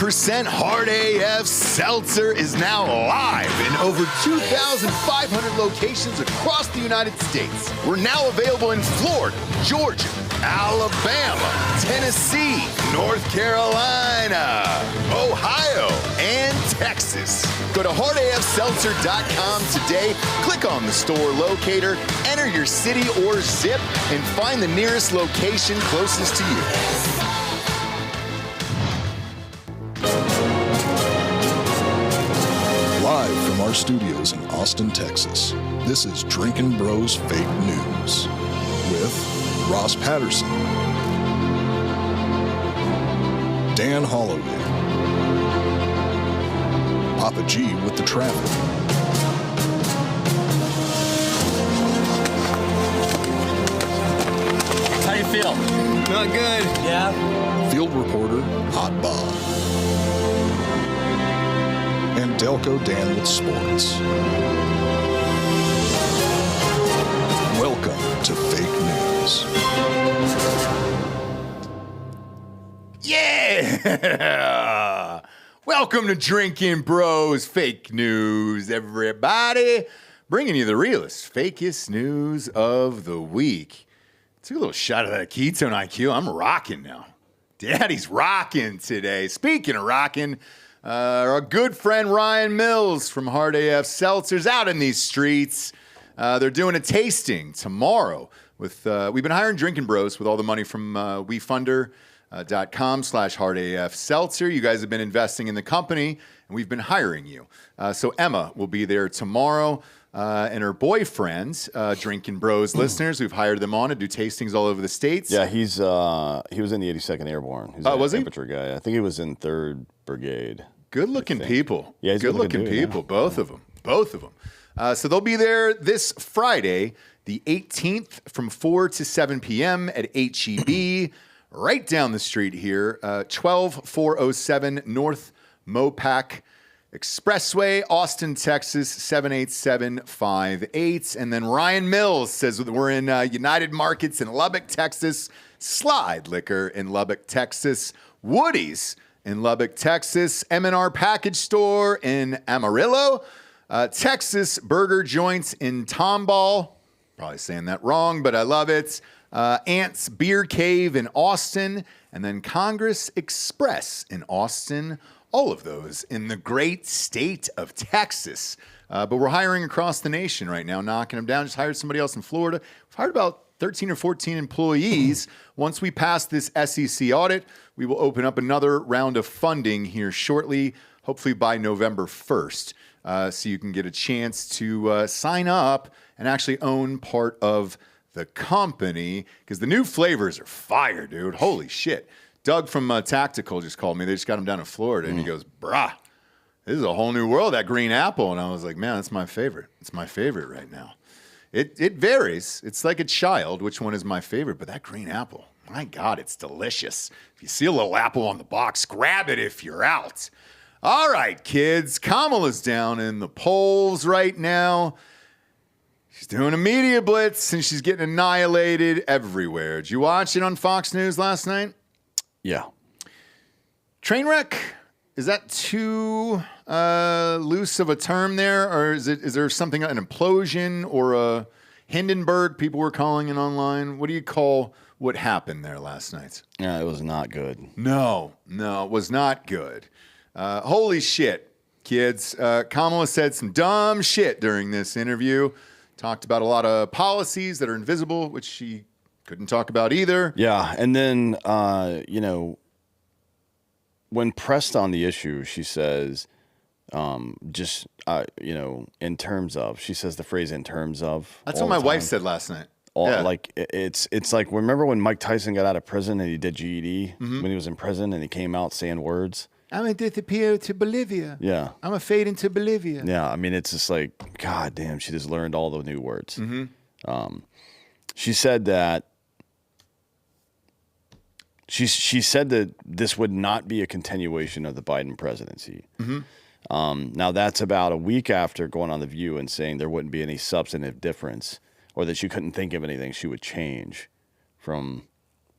100% Hard AF Seltzer is now live in over 2,500 locations across the United States. We're now available in Florida, Georgia, Alabama, Tennessee, North Carolina, Ohio, and Texas. Go to hardafseltzer.com today, click on the store locator, enter your city or zip, and find the nearest location closest to you. Live from our studios in Austin, Texas, this is Drinkin' Bros Fake News with Ross Patterson, Dan Hollaway, Papa G with the traffic, How you feel? Not good. Yeah? field reporter Hot Bob, and Delco Dan with sports. Welcome to Fake News. Yeah! Welcome to Drinkin' Bros Fake News, everybody. Bringing you the realest, fakest news of the week. Took a little shot of that ketone IQ. I'm rocking now. Daddy's rocking today. Speaking of rocking, our good friend Ryan Mills from Hard AF Seltzer's out in these streets. They're doing a tasting tomorrow. With we've been hiring Drinkin' Bros with all the money from WeFunder.com/HardAFSeltzer. You guys have been investing in the company, and we've been hiring you. So Emma will be there tomorrow. And her boyfriends, Drinkin' Bros listeners, we've hired them on to do tastings all over the states. Yeah, he was in the 82nd Airborne. He's was he? Temperature guy. I think he was in 3rd Brigade. Good-looking people. Yeah, he's a good-looking good-looking dude, people. yeah. Both of them. So they'll be there this Friday, the 18th, from 4 to 7 p.m. at HEB, right down the street here, 12407 North Mopac Expressway, Austin, Texas, 78758. And then Ryan Mills says we're in United Markets in Lubbock, Texas, Slide Liquor in Lubbock, Texas, Woody's in Lubbock, Texas, M&R Package Store in Amarillo, Texas Burger Joints in Tomball. Probably saying that wrong, but I love it. Ant's Beer Cave in Austin, and then Congress Express in Austin. All of those in the great state of Texas. But we're hiring across the nation right now, knocking them down. Just hired somebody else in Florida. We've hired about 13 or 14 employees. Once we pass this SEC audit, we will open up another round of funding here shortly, hopefully by November 1st. So you can get a chance to sign up and actually own part of the company, because the new flavors are fire, dude. Holy shit. Doug from Tactical just called me. They just got him down in Florida, and he goes, brah, this is a whole new world, that green apple. And I was like, man, that's my favorite. It's my favorite right now. It varies. It's like a child, which one is my favorite, but that green apple, my God, it's delicious. If you see a little apple on the box, grab it if you're out. All right, kids, Kamala's down in the polls right now. She's doing a media blitz, and she's getting annihilated everywhere. Did you watch it on Fox News last night? Yeah. Trainwreck, is that too loose of a term there? Or is there something, an implosion or a Hindenburg, people were calling it online? What do you call what happened there last night? Yeah, it was not good. No, it was not good. Holy shit, kids. Kamala said some dumb shit during this interview. Talked about a lot of policies that are invisible, which she couldn't talk about either. Yeah, and then, when pressed on the issue, she says, in terms of, she says the phrase "in terms of." That's what my wife said last night. Like it's like, remember when Mike Tyson got out of prison and he did GED when he was in prison and he came out saying words? I'm going to disappear to Bolivia. Yeah. I'm going to fade into Bolivia. Yeah, I mean, it's just like, God damn, she just learned all the new words. She said that she said that this would not be a continuation of the Biden presidency. Now, that's about a week after going on The View and saying there wouldn't be any substantive difference, or that she couldn't think of anything she would change from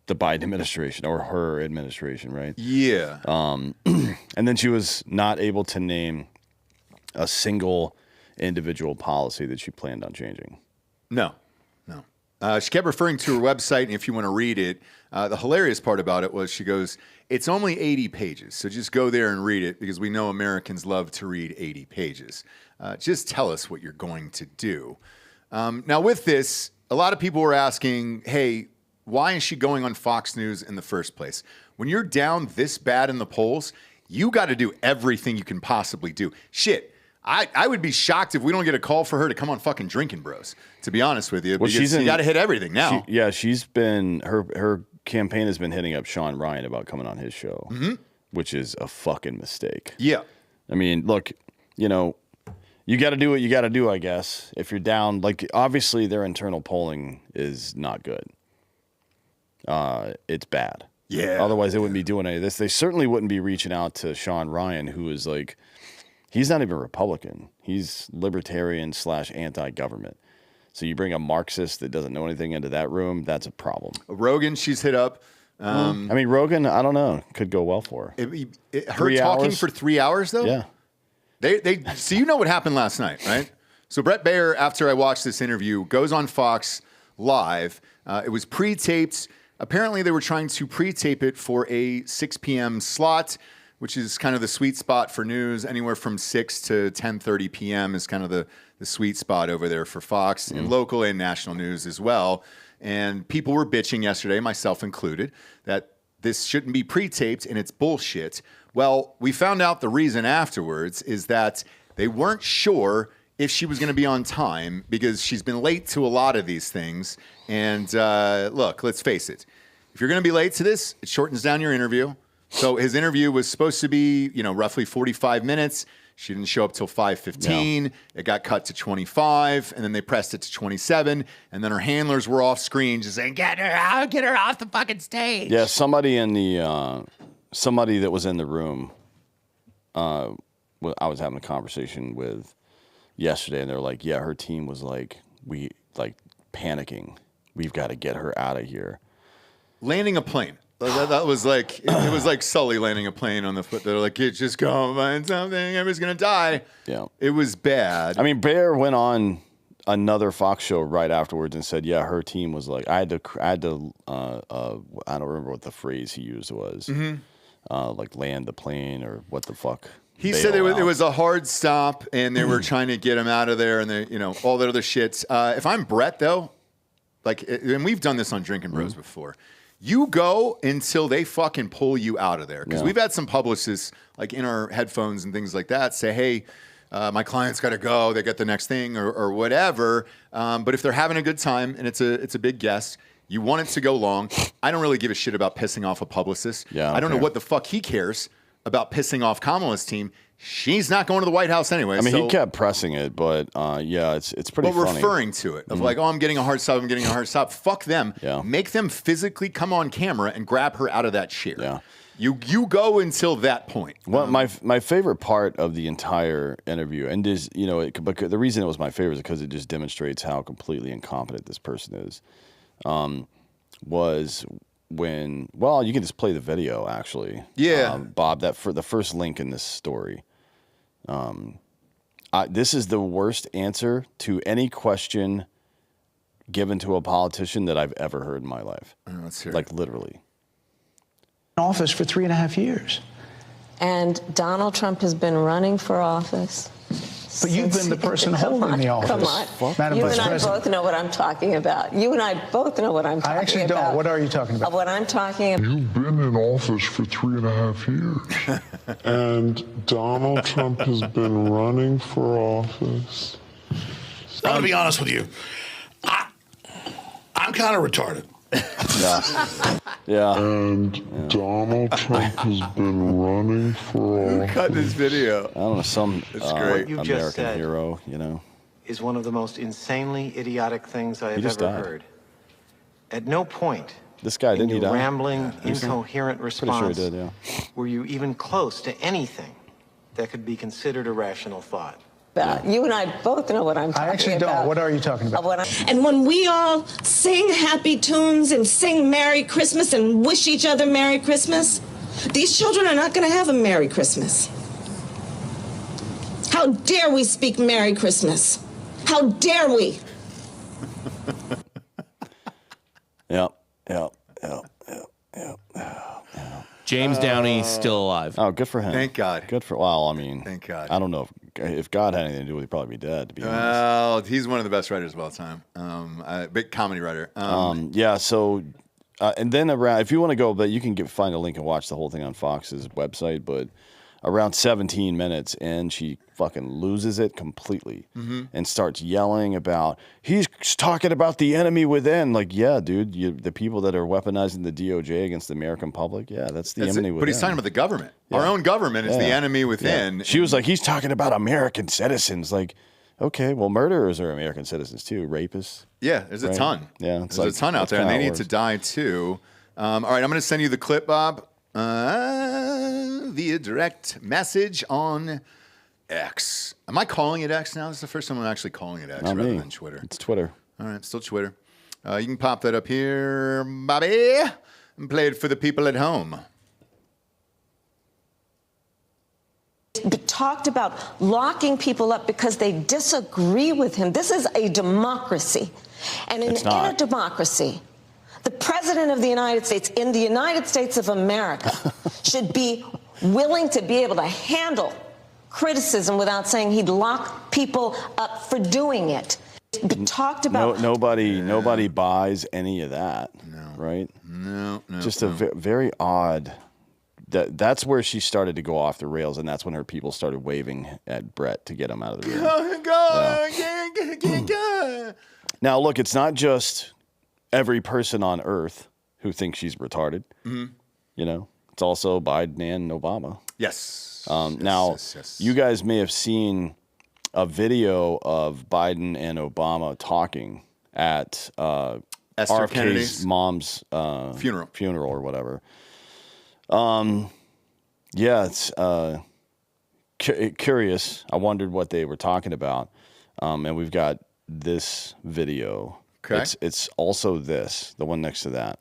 the Biden administration or her administration, right? Yeah. And then she was not able to name a single individual policy that she planned on changing. No. She kept referring to her website, and if you want to read it, the hilarious part about it was she goes, it's only 80 pages, so just go there and read it because we know Americans love to read 80 pages. Just tell us what you're going to do. Now, with this, a lot of people were asking, hey, why is she going on Fox News in the first place? When you're down this bad in the polls, you got to do everything you can possibly do. Shit. I would be shocked if we don't get a call for her to come on fucking Drinkin' Bros, to be honest with you. Well, because you got to hit everything now. She's been, her campaign has been hitting up Sean Ryan about coming on his show, which is a fucking mistake. Yeah. I mean, look, you know, you got to do what you got to do, I guess. If you're down, like, obviously their internal polling is not good. It's bad. Yeah. Otherwise, they wouldn't be doing any of this. They certainly wouldn't be reaching out to Sean Ryan, who is like, he's not even Republican. He's libertarian / anti-government. So you bring a Marxist that doesn't know anything into that room, that's a problem. Rogan, she's hit up. I mean, Rogan, I don't know, could go well for her. Her talking for 3 hours, though? Yeah. So you know what happened last night, right? So Bret Baier, after I watched this interview, goes on Fox Live. It was pre-taped. Apparently, they were trying to pre-tape it for a 6 p.m. slot, which is kind of the sweet spot for news. Anywhere from 6 to 10:30 p.m. is kind of the sweet spot over there for Fox, and local and national news as well. And people were bitching yesterday, myself included, that this shouldn't be pre-taped and it's bullshit. Well, we found out the reason afterwards is that they weren't sure if she was going to be on time because she's been late to a lot of these things. And look, let's face it. If you're going to be late to this, it shortens down your interview. So his interview was supposed to be, roughly 45 minutes. She didn't show up till 5:15. No. It got cut to 25, and then they pressed it to 27. And then her handlers were off screen just saying, "Get her out! Get her off the fucking stage!" Yeah, somebody somebody that was in the room. I was having a conversation with yesterday, and they're like, "Yeah, her team was panicking. We've got to get her out of here." Landing a plane. That was like, it was like Sully landing a plane on the foot. They're like, just go find something. Everybody's going to die. Yeah. It was bad. I mean, Baier went on another Fox show right afterwards and said, yeah, her team was like, I had to I don't remember what the phrase he used was. Like land the plane or what the fuck. He said it was a hard stop and they were trying to get him out of there and they, all that other shit. If I'm Bret though, and we've done this on Drinkin' Bros before. You go until they fucking pull you out of there. Because we've had some publicists, like in our headphones and things like that, say, hey, my client's got to go. They get the next thing or whatever. But if they're having a good time and it's a big guest, you want it to go long. I don't really give a shit about pissing off a publicist. Yeah, I don't know what the fuck he cares about pissing off Kamala's team. She's not going to the White House anyway. I mean, he kept pressing it, but it's pretty funny. But referring to it, of like, I'm getting a hard stop, Fuck them. Yeah. Make them physically come on camera and grab her out of that chair. Yeah. You go until that point. Well, my favorite part of the entire interview, and is, but the reason it was my favorite is because it just demonstrates how completely incompetent this person is, was when, you can just play the video, actually. Yeah. Bob, for the first link in this story. This is the worst answer to any question given to a politician that I've ever heard in my life. Let's hear it. Literally. In office for 3.5 years. And Donald Trump has been running for office. But you've been the person holding the office. Come on. Madam You Vice and I President. both know what I'm talking about. You and I both know what I'm talking about. I actually don't. What are you talking about? What I'm talking about. You've been in office for 3.5 years. And Donald Trump has been running for office. I'm going to be honest with you. I'm kind of retarded. Yeah. And Donald Trump has been running for office. Cut this video. I don't know, some great. You just American said hero, is one of the most insanely idiotic things I have just ever died. heard. At no point This guy, in didn't he your die? rambling, incoherent response Pretty sure he did, were you even close to anything that could be considered a rational thought. about. You and I both know what I'm talking about. I actually don't. What are you talking about? And when we all sing happy tunes and sing Merry Christmas and wish each other Merry Christmas, these children are not going to have a Merry Christmas. How dare we speak Merry Christmas? How dare we? Yep. James Downey's still alive. Oh, good for him. Thank God. Good for. Well, I mean, Thank God. I don't know if God had anything to do with it, he'd probably be dead. To be honest. Well, he's one of the best writers of all time. Big comedy writer. Yeah. So, and then around, if you want to go, but you can find a link and watch the whole thing on Fox's website. But around 17 minutes in, she fucking loses it completely and starts yelling about, he's talking about the enemy within. Like, yeah, dude, the people that are weaponizing the DOJ against the American public, yeah, that's the enemy within. But he's talking about the government. Yeah. Our own government is the enemy within. Yeah. She was like, he's talking about American citizens. Like, okay, well, murderers are American citizens too, rapists. Yeah, there's a ton. Yeah, there's a ton out there, and they need to die too. All right, I'm going to send you the clip, Bob, via direct message on X. Am I calling it X now? This is the first time I'm actually calling it X rather than Twitter. It's Twitter. All right, still Twitter. You can pop that up here, Bobby, and play it for the people at home. Talked about locking people up because they disagree with him. This is a democracy. And in a democracy, the President of the United States, in the United States of America, should be willing to be able to handle criticism without saying he'd lock people up for doing it. Talked about nobody buys any of that. No. Right? No. Just a very odd. That's where she started to go off the rails, and that's when her people started waving at Bret to get him out of the room. Go. Now, look, it's not just every person on Earth who thinks she's retarded. You know, it's also Biden and Obama. Yes. Yes. You guys may have seen a video of Biden and Obama talking at RFK's Kennedy's mom's funeral or whatever. Yeah, it's curious. I wondered what they were talking about. And we've got this video. Okay. It's also the one next to that.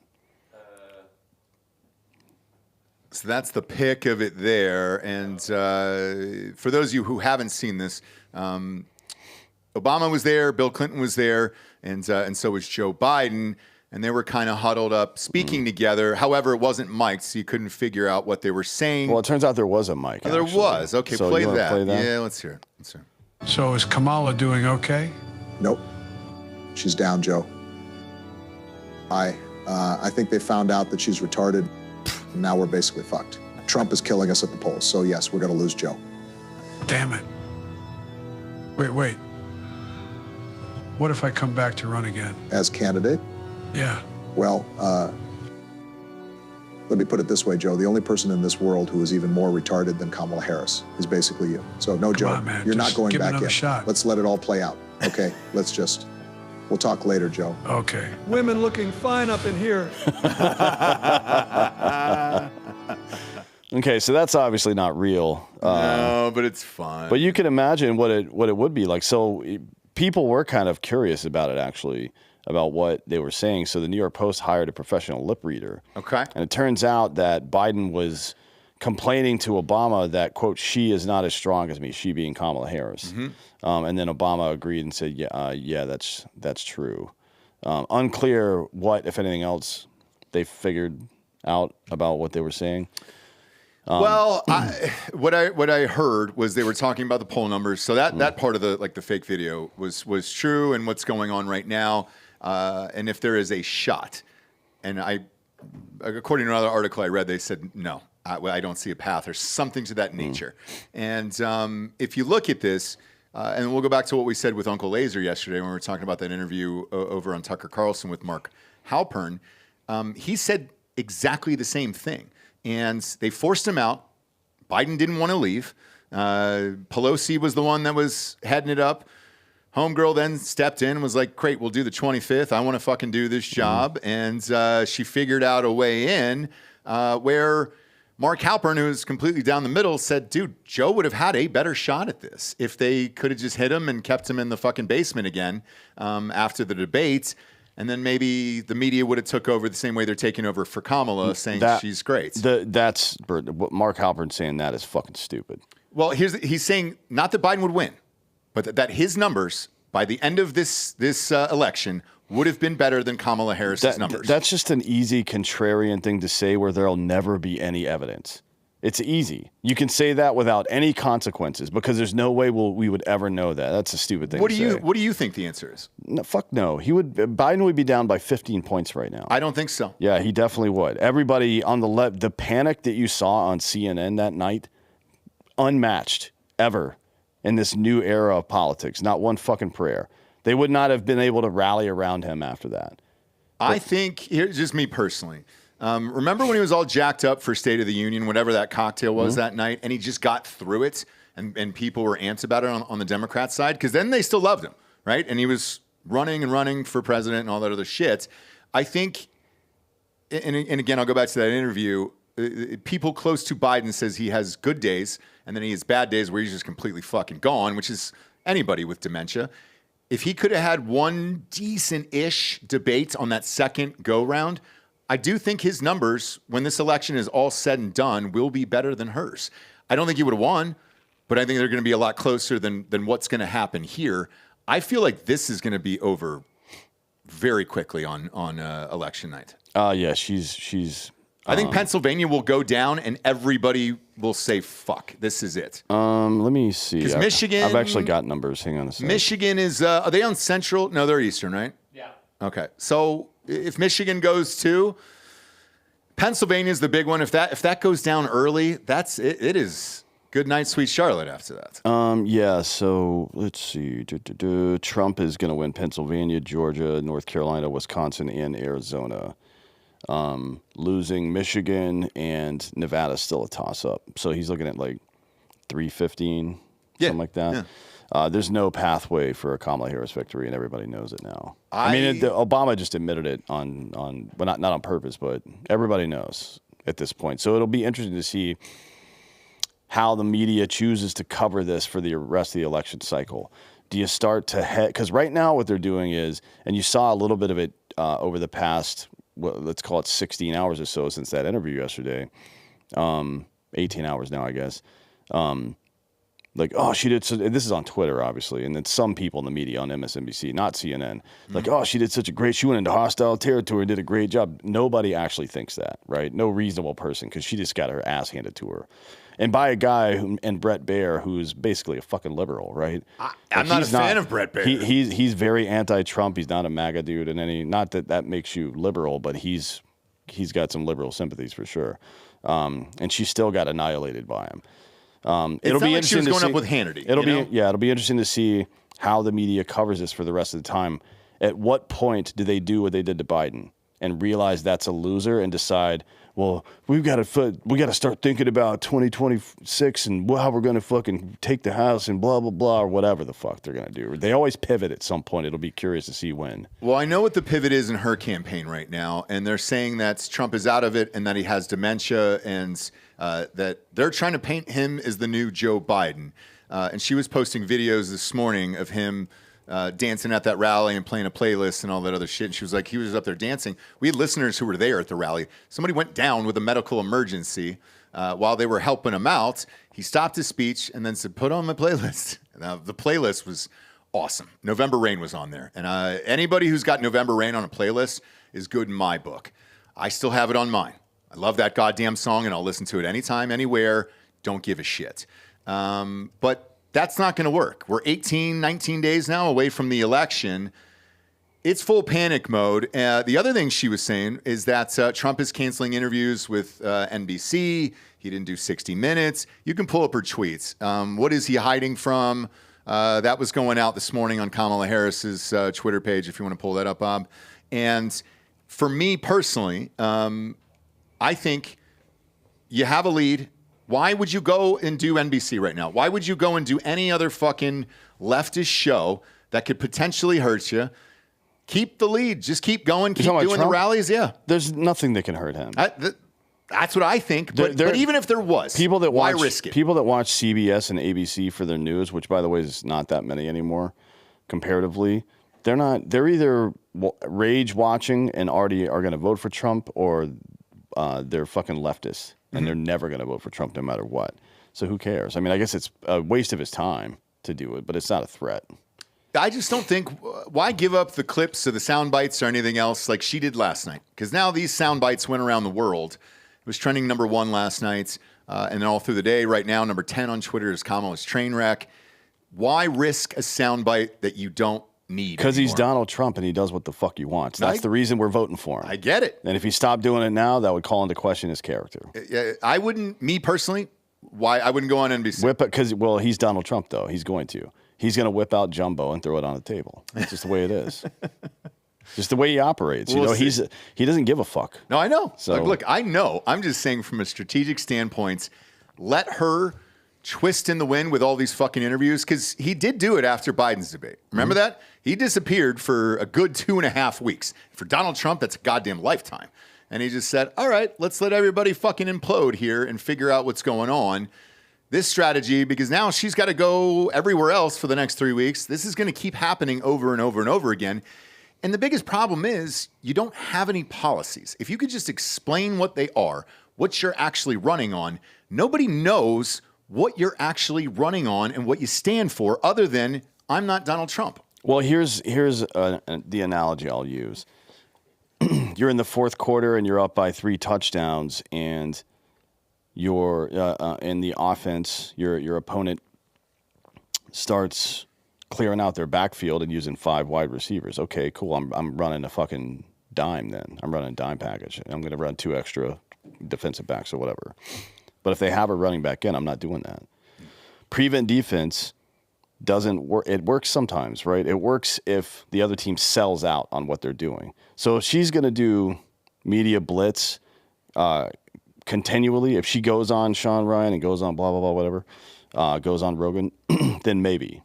So that's the pic of it there. And for those of you who haven't seen this, Obama was there, Bill Clinton was there, and so was Joe Biden. And they were kind of huddled up, speaking together. However, it wasn't mic'd, so you couldn't figure out what they were saying. Well, it turns out there was a mic. There was. Okay, so play that. Yeah, let's hear it. So is Kamala doing okay? Nope. She's down, Joe. I think they found out that she's retarded. And now we're basically fucked. Trump is killing us at the polls. So, yes, we're going to lose Joe. Damn it. Wait. What if I come back to run again? As candidate? Yeah. Well, let me put it this way, Joe. The only person in this world who is even more retarded than Kamala Harris is basically you. So, no, Joe, on, man. you're Just not going give back another in. shot. Let's let it all play out. Okay, we'll talk later, Joe. Okay. Women looking fine up in here. Okay, so that's obviously not real. No, but it's fun. But you can imagine what it would be like. So people were kind of curious about it, actually, about what they were saying. So the New York Post hired a professional lip reader. Okay. And it turns out that Biden was complaining to Obama that, quote, she is not as strong as me, she being Kamala Harris. And then Obama agreed and said, yeah, that's true. Unclear what, if anything else, they figured out about what they were saying. Well, what I heard was they were talking about the poll numbers. So that part of the fake video was true, and what's going on right now, and if there is a shot, and according to another article I read, they said no, I don't see a path or something to that nature. And if you look at this, and we'll go back to what we said with Uncle Laser yesterday when we were talking about that interview over on Tucker Carlson with Mark Halpern, he said exactly the same thing. And they forced him out. Biden didn't want to leave. Pelosi was the one that was heading it up. Homegirl then stepped in and was like, great, we'll do the 25th. I want to fucking do this job. And she figured out a way in where Mark Halpern, who is completely down the middle, said, dude, Joe would have had a better shot at this if they could have just hit him and kept him in the fucking basement again after the debate. And then maybe the media would have took over the same way they're taking over for Kamala, saying she's great. That's what Mark Halpern saying that is fucking stupid. Well, he's saying not that Biden would win, but that his numbers by the end of this election would have been better than Kamala Harris's numbers. That's just an easy contrarian thing to say where there'll never be any evidence. It's easy. You can say that without any consequences because there's no way we would ever know that. That's a stupid thing to say. What do you think the answer is? No, fuck no. Biden would be down by 15 points right now. I don't think so. Yeah, he definitely would. Everybody on the left, the panic that you saw on CNN that night, unmatched ever in this new era of politics. Not one fucking prayer. They would not have been able to rally around him after that. I think, here's just me personally. Remember when he was all jacked up for State of the Union, whatever that cocktail was that night, and he just got through it, and people were amped about it on the Democrat side? Because then they still loved him, right? And he was running for president and all that other shit. I think, and again, I'll go back to that interview, people close to Biden says he has good days, and then he has bad days where he's just completely fucking gone, which is anybody with dementia. If he could have had one decent-ish debate on that second go-round, I do think his numbers, when this election is all said and done, will be better than hers. I don't think he would have won, but I think they're going to be a lot closer than what's going to happen here. I feel like this is going to be over very quickly on election night. Yeah, she's. I think Pennsylvania will go down, and everybody will say, "Fuck, this is it." Let me see. Because Michigan, I've actually got numbers. Hang on a second. Michigan is. Are they on Central? No, they're Eastern, right? Yeah. Okay, so if Michigan goes too, Pennsylvania is the big one. If that goes down early, that's it. It is good night, sweet Charlotte. After that. Yeah. So let's see. Trump is going to win Pennsylvania, Georgia, North Carolina, Wisconsin, and Arizona. Losing Michigan and Nevada still a toss-up. So he's looking at like 315, something like that. Yeah. There's no pathway for a Kamala Harris victory, and everybody knows it now. I mean, Obama just admitted it on but not on purpose, but everybody knows at this point. So it'll be interesting to see how the media chooses to cover this for the rest of the election cycle. Do you start to head? Because right now what they're doing is, and you saw a little bit of it over the past, let's call it 16 hours or so since that interview yesterday, 18 hours now, I guess. Like, oh, she did. So, this is on Twitter, obviously, and then some people in the media on MSNBC, not CNN, like, oh, she did such a great. She went into hostile territory and did a great job. Nobody actually thinks that, right? No reasonable person, because she just got her ass handed to her, and by a guy and Bret Baier, who's basically a fucking liberal, right? I'm not a fan of Bret Baier. He's very anti-Trump. He's not a MAGA dude, and not that makes you liberal, but he's got some liberal sympathies for sure. And she still got annihilated by him. It'll be interesting she was going up with Hannity. It'll be interesting to see how the media covers this for the rest of the time. At what point do they do what they did to Biden and realize that's a loser and decide, well, we got to start thinking about 2026 and how we're going to fucking take the House and blah blah blah, or whatever the fuck they're going to do. They always pivot at some point. It'll be curious to see when. Well, I know what the pivot is in her campaign right now, and they're saying that Trump is out of it and that he has dementia, and that they're trying to paint him as the new Joe Biden. And she was posting videos this morning of him dancing at that rally and playing a playlist and all that other shit. And she was like, he was up there dancing. We had listeners who were there at the rally. Somebody went down with a medical emergency while they were helping him out. He stopped his speech and then said, put on my playlist. Now, the playlist was awesome. November Rain was on there. And anybody who's got November Rain on a playlist is good in my book. I still have it on mine. I love that goddamn song, and I'll listen to it anytime, anywhere. Don't give a shit. But that's not going to work. We're 18, 19 days now away from the election. It's full panic mode. The other thing she was saying is that Trump is canceling interviews with NBC. He didn't do 60 Minutes. You can pull up her tweets. What is he hiding from? That was going out this morning on Kamala Harris's Twitter page, if you want to pull that up, Bob. And for me personally, I think you have a lead. Why would you go and do NBC right now? Why would you go and do any other fucking leftist show that could potentially hurt you? Keep the lead. Just keep going. Keep doing the rallies. Yeah. There's nothing that can hurt him. That's what I think. But even if there was, why risk it? People that watch CBS and ABC for their news, which by the way is not that many anymore, comparatively, they're either rage watching and already are going to vote for Trump, or they're fucking leftists and they're never going to vote for Trump no matter what. So who cares? I mean, I guess it's a waste of his time to do it, but it's not a threat. I just don't think, why give up the clips or the sound bites or anything else like she did last night? Because now these sound bites went around the world. It was trending number 1 last night, and then all through the day. Right now, number 10 on Twitter is Kamala's Trainwreck. Why risk a soundbite that you don't need? Because he's Donald Trump and he does what the fuck he wants. That's the reason we're voting for him. I get it. And if he stopped doing it now, that would call into question his character. I wouldn't, me personally, why I wouldn't go on NBC. Whip it, because, well, he's Donald Trump, though. He's going to. He's going to whip out Jumbo and throw it on the table. That's just the way it is. Just the way he operates. He doesn't give a fuck. No, I know. So, look, I know. I'm just saying from a strategic standpoint, let her twist in the wind with all these fucking interviews, because he did do it after Biden's debate. Remember that? He disappeared for a good 2.5 weeks. For Donald Trump, that's a goddamn lifetime. And he just said, all right, let's let everybody fucking implode here and figure out what's going on. This strategy, because now she's got to go everywhere else for the next 3 weeks. This is going to keep happening over and over and over again. And the biggest problem is you don't have any policies. If you could just explain what they are, what you're actually running on, nobody knows what you're actually running on and what you stand for, other than I'm not Donald Trump. Well, here's the analogy I'll use. You're in the fourth quarter and you're up by 3 touchdowns, and you're in the offense, your opponent starts clearing out their backfield and using 5 wide receivers. Okay, cool. I'm running a fucking dime then. I'm running a dime package. I'm going to run 2 extra defensive backs or whatever. But if they have a running back in, I'm not doing that. Prevent defense doesn't work. It works sometimes, right? It works if the other team sells out on what they're doing. So if she's going to do media blitz continually, if she goes on Sean Ryan and goes on blah, blah, blah, whatever, goes on Rogan, then maybe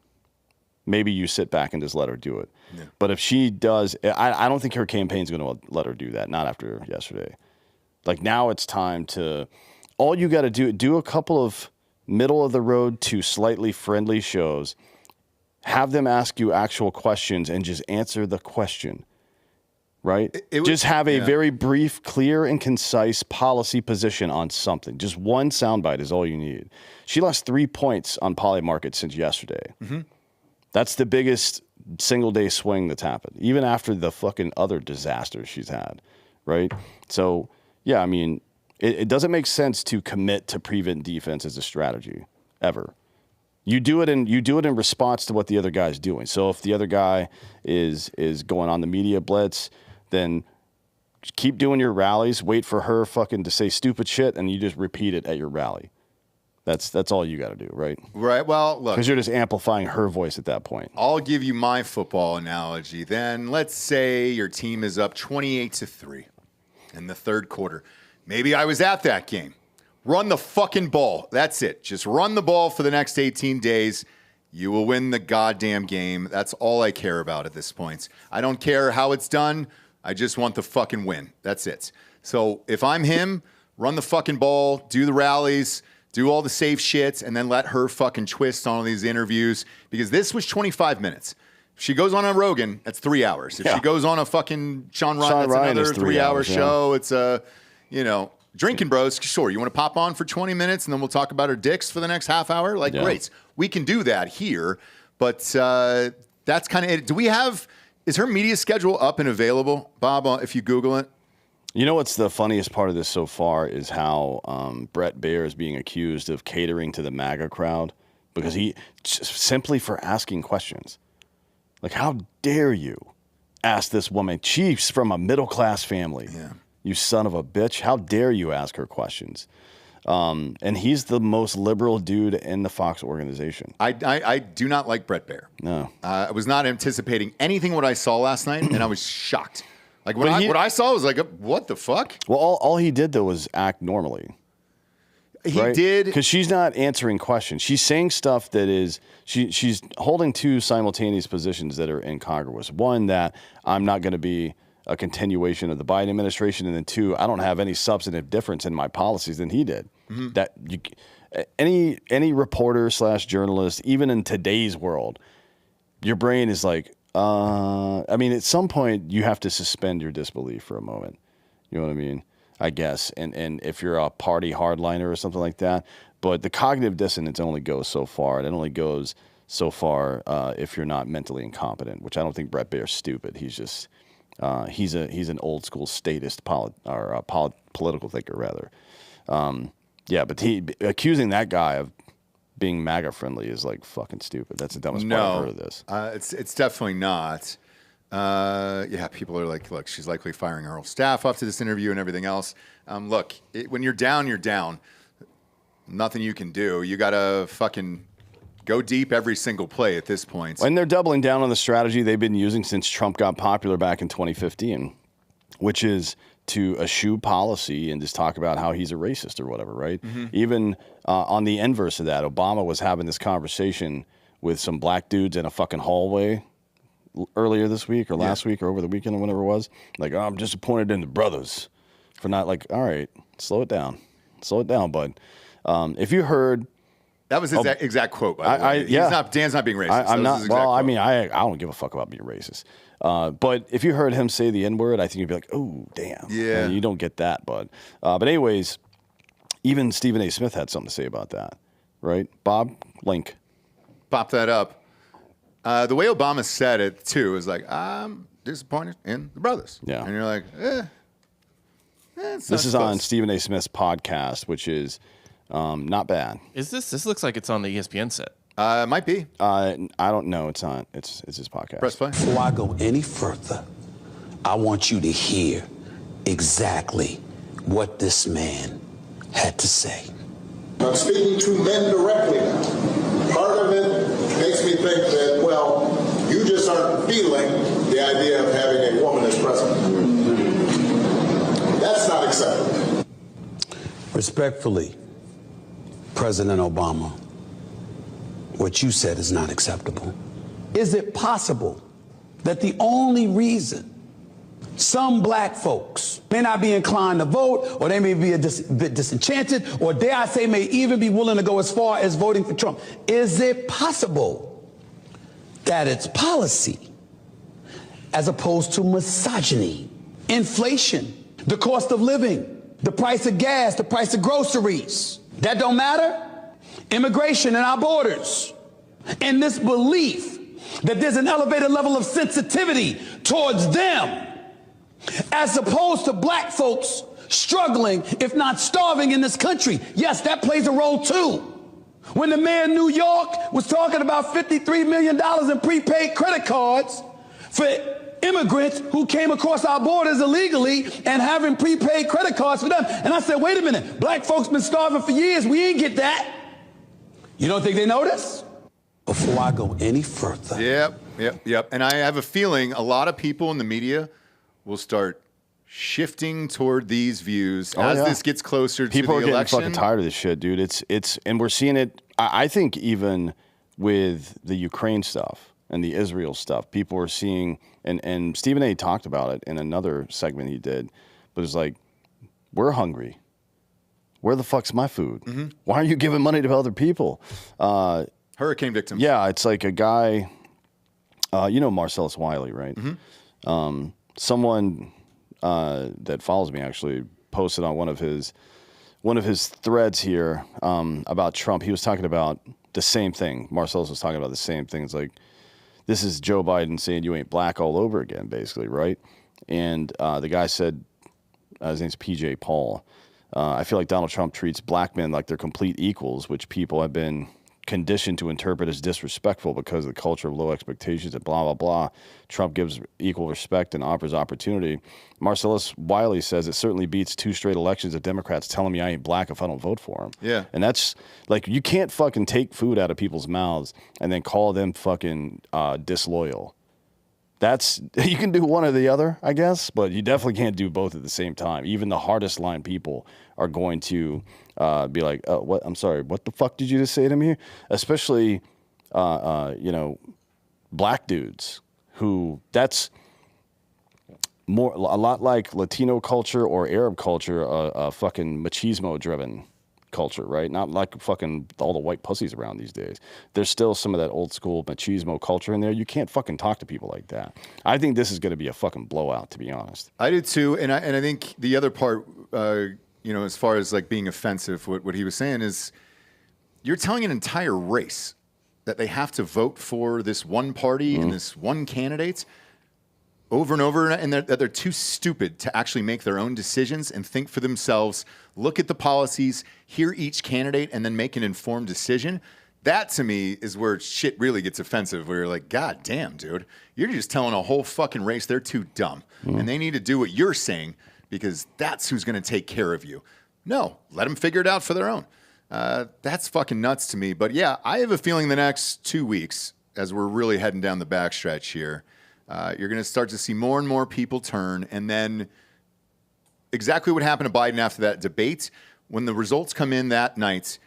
you sit back and just let her do it. Yeah. But if she does, I don't think her campaign's going to let her do that, not after yesterday. Like, now it's time to, all you got to do a couple of middle of the road to slightly friendly shows, have them ask you actual questions and just answer the question, right? Just have a very brief, clear, and concise policy position on something. Just one soundbite is all you need. She lost 3 points on Polymarket since yesterday. Mm-hmm. That's the biggest single-day swing that's happened, even after the fucking other disasters she's had, right? So, yeah, I mean, it doesn't make sense to commit to prevent defense as a strategy, ever. You do it in response to what the other guy's doing. So if the other guy is going on the media blitz, then keep doing your rallies, wait for her fucking to say stupid shit, and you just repeat it at your rally. That's all you got to do, right? Right. Well, look, because you're just amplifying her voice at that point. I'll give you my football analogy. Then let's say your team is up 28-3 in the third quarter. Maybe I was at that game. Run the fucking ball. That's it. Just run the ball for the next 18 days. You will win the goddamn game. That's all I care about at this point. I don't care how it's done. I just want the fucking win. That's it. So if I'm him, run the fucking ball, do the rallies, do all the safe shits, and then let her fucking twist on all these interviews, because this was 25 minutes. If she goes on a Rogan, that's 3 hours. If she goes on a fucking Sean Ryan, that's another 3-hour show. It's a, Drinkin Bros, sure, you want to pop on for 20 minutes and then we'll talk about her dicks for the next half hour? Like, great. We can do that here, but that's kind of it. Is her media schedule up and available, Bob, if you Google it? You know what's the funniest part of this so far is how Bret Baier is being accused of catering to the MAGA crowd, because he, simply for asking questions. Like, how dare you ask this woman? She's from a middle-class family. Yeah. You son of a bitch. How dare you ask her questions? And he's the most liberal dude in the Fox organization. I do not like Bret Baier. No. I was not anticipating anything what I saw last night, and I was shocked. Like, what I saw was like, what the fuck? Well, all he did, though, was act normally. He did. Because she's not answering questions. She's saying stuff that is, she's holding 2 simultaneous positions that are incongruous. One, that I'm not going to be a continuation of the Biden administration, and then 2, I don't have any substantive difference in my policies than he did. That any reporter / journalist, even in today's world, your brain is like, I mean, at some point you have to suspend your disbelief for a moment. You know what I mean? I guess. And if you're a party hardliner or something like that, but the cognitive dissonance only goes so far. It only goes so far if you're not mentally incompetent, which I don't think Bret Baier's stupid. He's just he's an old school statist political thinker rather. Yeah, but accusing that guy of being MAGA friendly is like fucking stupid. That's the dumbest part I've heard of this. It's definitely not. Yeah, people are like, look, she's likely firing her whole staff after this interview and everything else. Look, when you're down, you're down. Nothing you can do. You gotta fucking go deep every single play at this point. And they're doubling down on the strategy they've been using since Trump got popular back in 2015, which is to eschew policy and just talk about how he's a racist or whatever, right? Even on the inverse of that, Obama was having this conversation with some black dudes in a fucking hallway earlier this week or last week or over the weekend or whenever it was. Like, oh, I'm disappointed in the brothers for not, like, all right, slow it down. Slow it down, bud. If you heard... That was his exact quote, by the way. Dan's not being racist. I'm not. Well, I mean, I don't give a fuck about being racist. But if you heard him say the N-word, I think you'd be like, oh, damn. Yeah. And you don't get that, bud. But anyways, even Stephen A. Smith had something to say about that, right? Bob, link. Pop that up. The way Obama said it, too, is like, I'm disappointed in the brothers. Yeah. And you're like, This is on Stephen A. Smith's podcast, which is... not bad. Is this looks like it's on the ESPN set. It might be. I don't know. It's not. It's his podcast. Press play. Before I go any further, I want you to hear exactly what this man had to say. I'm speaking to men directly now. Part of it makes me think that, well, you just aren't feeling the idea of having a woman as president. That's not acceptable. Respectfully, President Obama, what you said is not acceptable. Is it possible that the only reason some black folks may not be inclined to vote, or they may be a bit disenchanted, or dare I say may even be willing to go as far as voting for Trump, is it possible that it's policy as opposed to misogyny, inflation, the cost of living, the price of gas, the price of groceries? That don't matter? Immigration and our borders. And this belief that there's an elevated level of sensitivity towards them as opposed to black folks struggling, if not starving in this country. Yes, that plays a role too. When the mayor of New York was talking about $53 million in prepaid credit cards for immigrants who came across our borders illegally and having prepaid credit cards for them. And I said, wait a minute, black folks been starving for years. We ain't get that. You don't think they notice? Before I go any further. Yep. And I have a feeling a lot of people in the media will start shifting toward these views as this gets closer to the election. People are getting fucking tired of this shit, dude. It's and we're seeing it, I think, even with the Ukraine stuff and the Israel stuff. People are seeing... And Stephen A. talked about it in another segment he did, but it's like, we're hungry. Where the fuck's my food? Why are you giving money to other people? Hurricane victims. Yeah, it's like a guy, you know Marcellus Wiley, right? Someone that follows me actually posted on one of his threads here about Trump. He was talking about the same thing. Marcellus was talking about the same thing. It's like, this is Joe Biden saying you ain't black all over again, basically, right? And the guy said, his name's PJ Paul, I feel like Donald Trump treats black men like they're complete equals, which people have been conditioned to interpret as disrespectful because of the culture of low expectations and blah, blah, blah. Trump gives equal respect and offers opportunity. Marcellus Wiley says it certainly beats 2 straight elections of Democrats telling me I ain't black if I don't vote for him. Yeah. And that's, like, you can't fucking take food out of people's mouths and then call them fucking disloyal. That's, you can do one or the other, I guess, but you definitely can't do both at the same time. Even the hardest line people are going to be like, oh, what? I'm sorry, what the fuck did you just say to me? Especially, you know, black dudes who, that's a lot like Latino culture or Arab culture, a fucking machismo-driven culture, right? Not like fucking all the white pussies around these days. There's still some of that old school machismo culture in there. You can't fucking talk to people like that. I think this is going to be a fucking blowout, to be honest. I did too, and I think the other part, as far as like being offensive, what he was saying is, you're telling an entire race that they have to vote for this one party and this one candidate over and over, and that they're too stupid to actually make their own decisions and think for themselves, look at the policies, hear each candidate, and then make an informed decision. That, to me, is where shit really gets offensive, where you're like, God damn, dude, you're just telling a whole fucking race they're too dumb, and they need to do what you're saying because that's who's going to take care of you. No, let them figure it out for their own. That's fucking nuts to me. But yeah, I have a feeling the next 2 weeks, as we're really heading down the backstretch here, you're going to start to see more and more people turn. And then exactly what happened to Biden after that debate, when the results come in that night,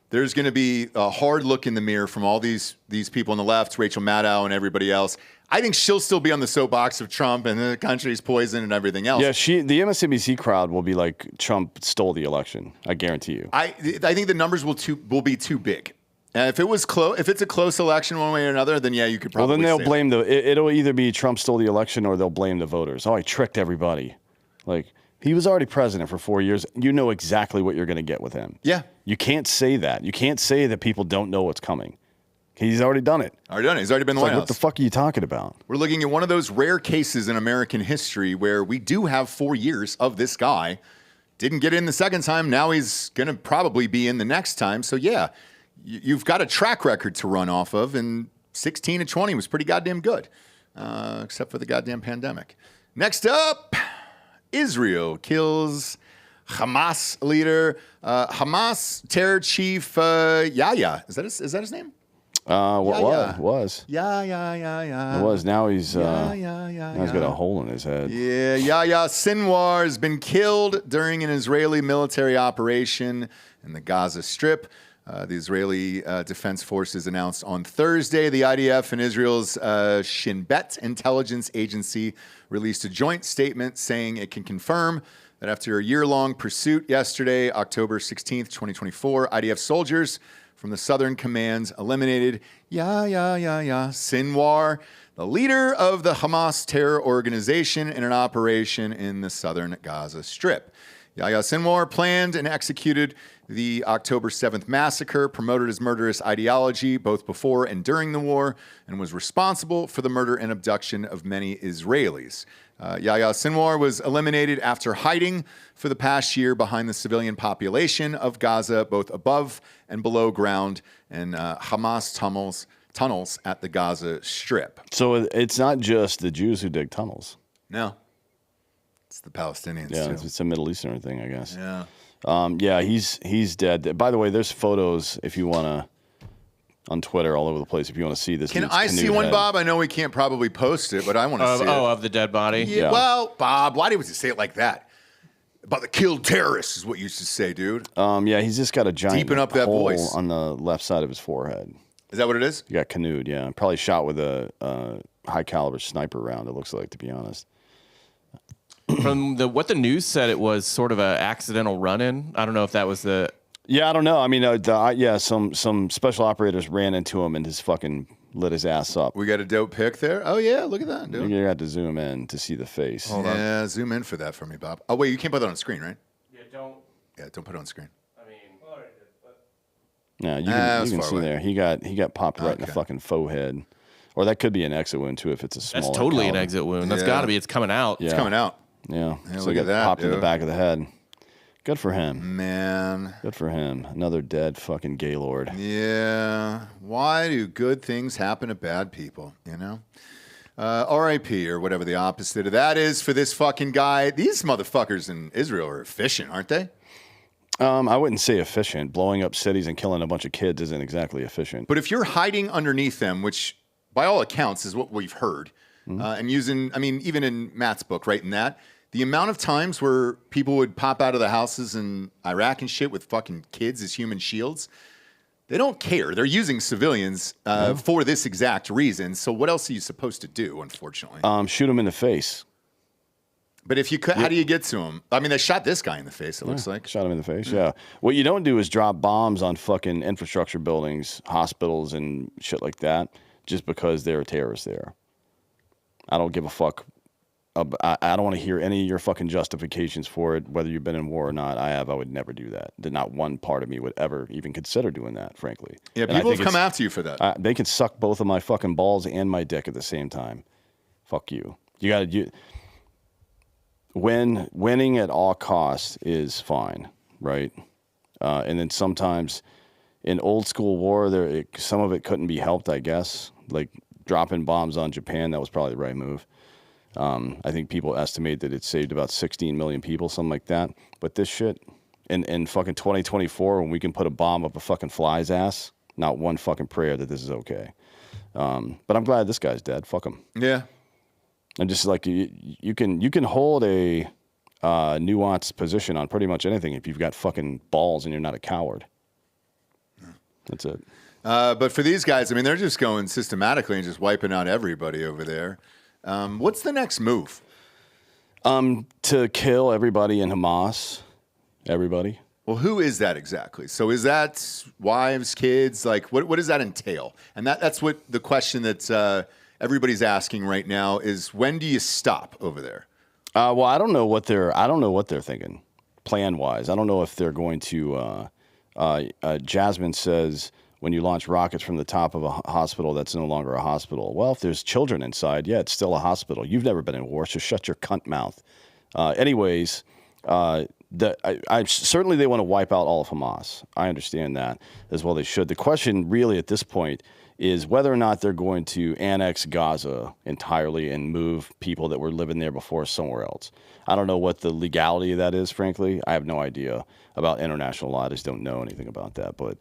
there's going to be a hard look in the mirror from all these people on the left, Rachel Maddow and everybody else. I think she'll still be on the soapbox of Trump and the country's poison and everything else. Yeah, the MSNBC crowd will be like, Trump stole the election. I guarantee you. I think the numbers will be too big. And if it's a close election one way or another, then yeah, you could probably. Well, then they'll blame it'll either be Trump stole the election or they'll blame the voters. Oh, I tricked everybody. Like, he was already president for 4 years. You know exactly what you're going to get with him. Yeah. You can't say that. You can't say that people don't know what's coming. He's already done it. He's already been in the White House. What the fuck are you talking about? We're looking at one of those rare cases in American history where we do have 4 years of this guy. Didn't get in the second time. Now he's going to probably be in the next time. So yeah, you've got a track record to run off of. And 16 to 20 was pretty goddamn good, except for the goddamn pandemic. Next up, Israel kills Hamas leader, Hamas terror chief Yahya. Is that his name? It was. Yeah. It was. Now he's now he's got a hole in his head. Yeah, Yahya Sinwar has been killed during an Israeli military operation in the Gaza Strip. The Israeli Defense Forces announced on Thursday the IDF and Israel's Shin Bet intelligence agency released a joint statement saying it can confirm that after a year-long pursuit yesterday, October 16th, 2024, IDF soldiers from the Southern Commands eliminated Yahya Sinwar, the leader of the Hamas terror organization, in an operation in the southern Gaza Strip. Yahya Sinwar planned and executed the October 7th massacre, promoted his murderous ideology both before and during the war, and was responsible for the murder and abduction of many Israelis. Yahya Sinwar was eliminated after hiding for the past year behind the civilian population of Gaza, both above and below ground, and Hamas tunnels at the Gaza Strip. So it's not just the Jews who dig tunnels. No. It's the Palestinians, yeah, too. It's a Middle Eastern thing, I guess. Yeah. He's dead. By the way, there's photos if you want to on Twitter all over the place if you want to see this. Can I see one, Bob? I know we can't probably post it, but I want to see it. Of the dead body? Yeah. Well, Bob, why did you say it like that? About the killed terrorists is what you used to say, dude. Yeah, he's just got a giant deepen up that hole voice on the left side of his forehead. Is that what it is? He got canoed, yeah. Probably shot with a high caliber sniper round, it looks like, to be honest. From what the news said, it was sort of an accidental run-in. I don't know if that was the... Yeah, I don't know. I mean, some special operators ran into him and just fucking lit his ass up. We got a dope pic there. Oh, yeah, look at that, dude. You got to zoom in to see the face. Hold on. Zoom in for that for me, Bob. Oh, wait, you can't put that on screen, right? Yeah, don't. Yeah, don't put it on screen. I mean... Yeah, you can see there. He got popped right in the fucking faux head. Or that could be an exit wound, too, if it's a small. That's totally an exit wound. That's got to be. It's coming out. Yeah. It's coming out. Yeah. So he got popped in the back of the head. Good for him. Man. Good for him. Another dead fucking Gaylord. Yeah. Why do good things happen to bad people, you know? R.I.P. or whatever the opposite of that is for this fucking guy. These motherfuckers in Israel are efficient, aren't they? I wouldn't say efficient. Blowing up cities and killing a bunch of kids isn't exactly efficient. But if you're hiding underneath them, which by all accounts is what we've heard, and using, I mean, even in Matt's book, right, in that, the amount of times where people would pop out of the houses in Iraq and shit with fucking kids as human shields, they don't care. They're using civilians for this exact reason. So what else are you supposed to do, unfortunately? Shoot them in the face. But if you could, how do you get to him? I mean, they shot this guy in the face, it looks like. Shot him in the face, yeah. What you don't do is drop bombs on fucking infrastructure buildings, hospitals, and shit like that just because there are terrorists there. I don't give a fuck. I don't want to hear any of your fucking justifications for it, whether you've been in war or not. I would never do that. Not one part of me would ever even consider doing that, frankly. Yeah, people have come after you for that. They can suck both of my fucking balls and my dick at the same time. Fuck you. You got to... Winning at all costs is fine, right? And then sometimes in old school war, some of it couldn't be helped, I guess. Like dropping bombs on Japan, that was probably the right move. I think people estimate that it saved about 16 million people, something like that. But this shit, in fucking 2024, when we can put a bomb up a fucking fly's ass, not one fucking prayer that this is okay. But I'm glad this guy's dead. Fuck him. Yeah. And just like you can hold a nuanced position on pretty much anything if you've got fucking balls and you're not a coward. That's it. But for these guys, I mean, they're just going systematically and just wiping out everybody over there. What's the next move? To kill everybody in Hamas. Everybody. Well, who is that exactly? So is that wives, kids? Like, what does that entail? And that's what the question that everybody's asking right now is: when do you stop over there? Well, I don't know what they're thinking, plan wise. I don't know if they're going to. Jasmine says, when you launch rockets from the top of a hospital, that's no longer a hospital. Well, if there's children inside, yeah, it's still a hospital. You've never been in war, so shut your cunt mouth. Anyways, certainly they want to wipe out all of Hamas. I understand that as well. They should. The question really at this point is whether or not they're going to annex Gaza entirely and move people that were living there before somewhere else. I don't know what the legality of that is, frankly. I have no idea about international law. I just don't know anything about that. But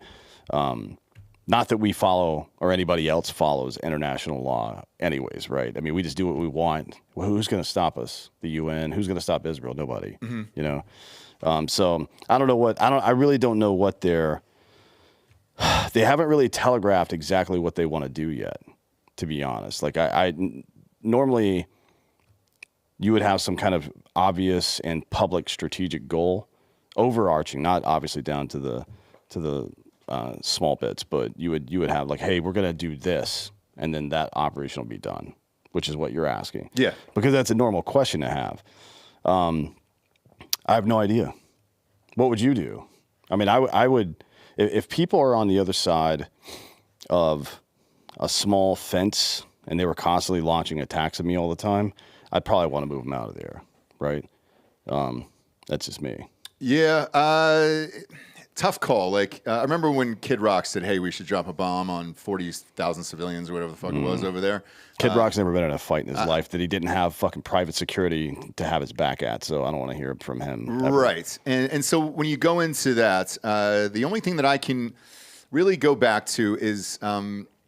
not that we follow or anybody else follows international law anyways, right? I mean, we just do what we want. Well, who's going to stop us? The UN? Who's going to stop Israel? Nobody. Mm-hmm. You know? So I don't know I really don't know what they haven't really telegraphed exactly what they want to do yet, to be honest. Like I normally you would have some kind of obvious and public strategic goal, overarching, not obviously down to the small bits, but you would have like, hey, we're going to do this, and then that operation will be done, which is what you're asking. Yeah. Because that's a normal question to have. I have no idea. What would you do? I mean, I would, if people are on the other side of a small fence and they were constantly launching attacks at me all the time, I'd probably want to move them out of there, right? That's just me. Yeah, tough call. Like, I remember when Kid Rock said, hey, we should drop a bomb on 40,000 civilians or whatever the fuck it was over there. Kid Rock's never been in a fight in his life that he didn't have fucking private security to have his back at, so I don't want to hear from him ever. Right. And so when you go into that, the only thing that I can really go back to is,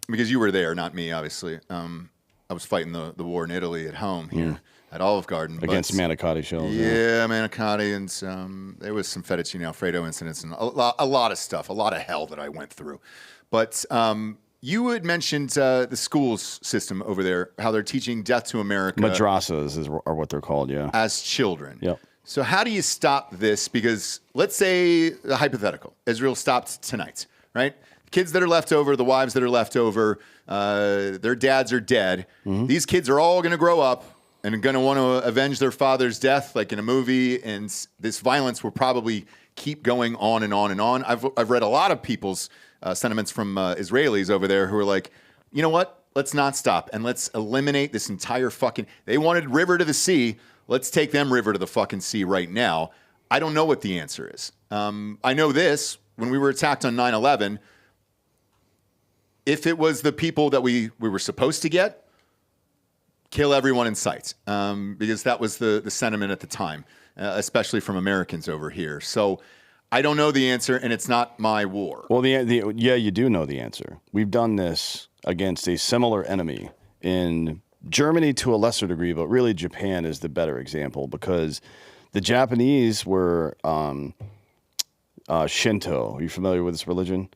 because you were there, not me, obviously. I was fighting the war in Italy at home here. At Olive Garden. Against manicotti shells. Yeah, manicotti, and there was some fettuccine Alfredo incidents and a lot of stuff, a lot of hell that I went through. But you had mentioned the schools system over there, how they're teaching death to America. Madrasas are what they're called, yeah. As children. Yep. So how do you stop this? Because let's say, hypothetical, Israel stopped tonight, right? Kids that are left over, the wives that are left over, their dads are dead. Mm-hmm. These kids are all going to grow up and going to want to avenge their father's death, like in a movie, and this violence will probably keep going on and on and on. I've read a lot of people's sentiments from Israelis over there who are like, you know what? Let's not stop, and let's eliminate this entire fucking... They wanted river to the sea. Let's take them river to the fucking sea right now. I don't know what the answer is. I know this. When we were attacked on 9/11, if it was the people that we were supposed to get, kill everyone in sight, because that was the sentiment at the time, especially from Americans over here. So I don't know the answer, and it's not my war. Well, yeah, you do know the answer. We've done this against a similar enemy in Germany to a lesser degree, but really Japan is the better example because the Japanese were Shinto. Are you familiar with this religion?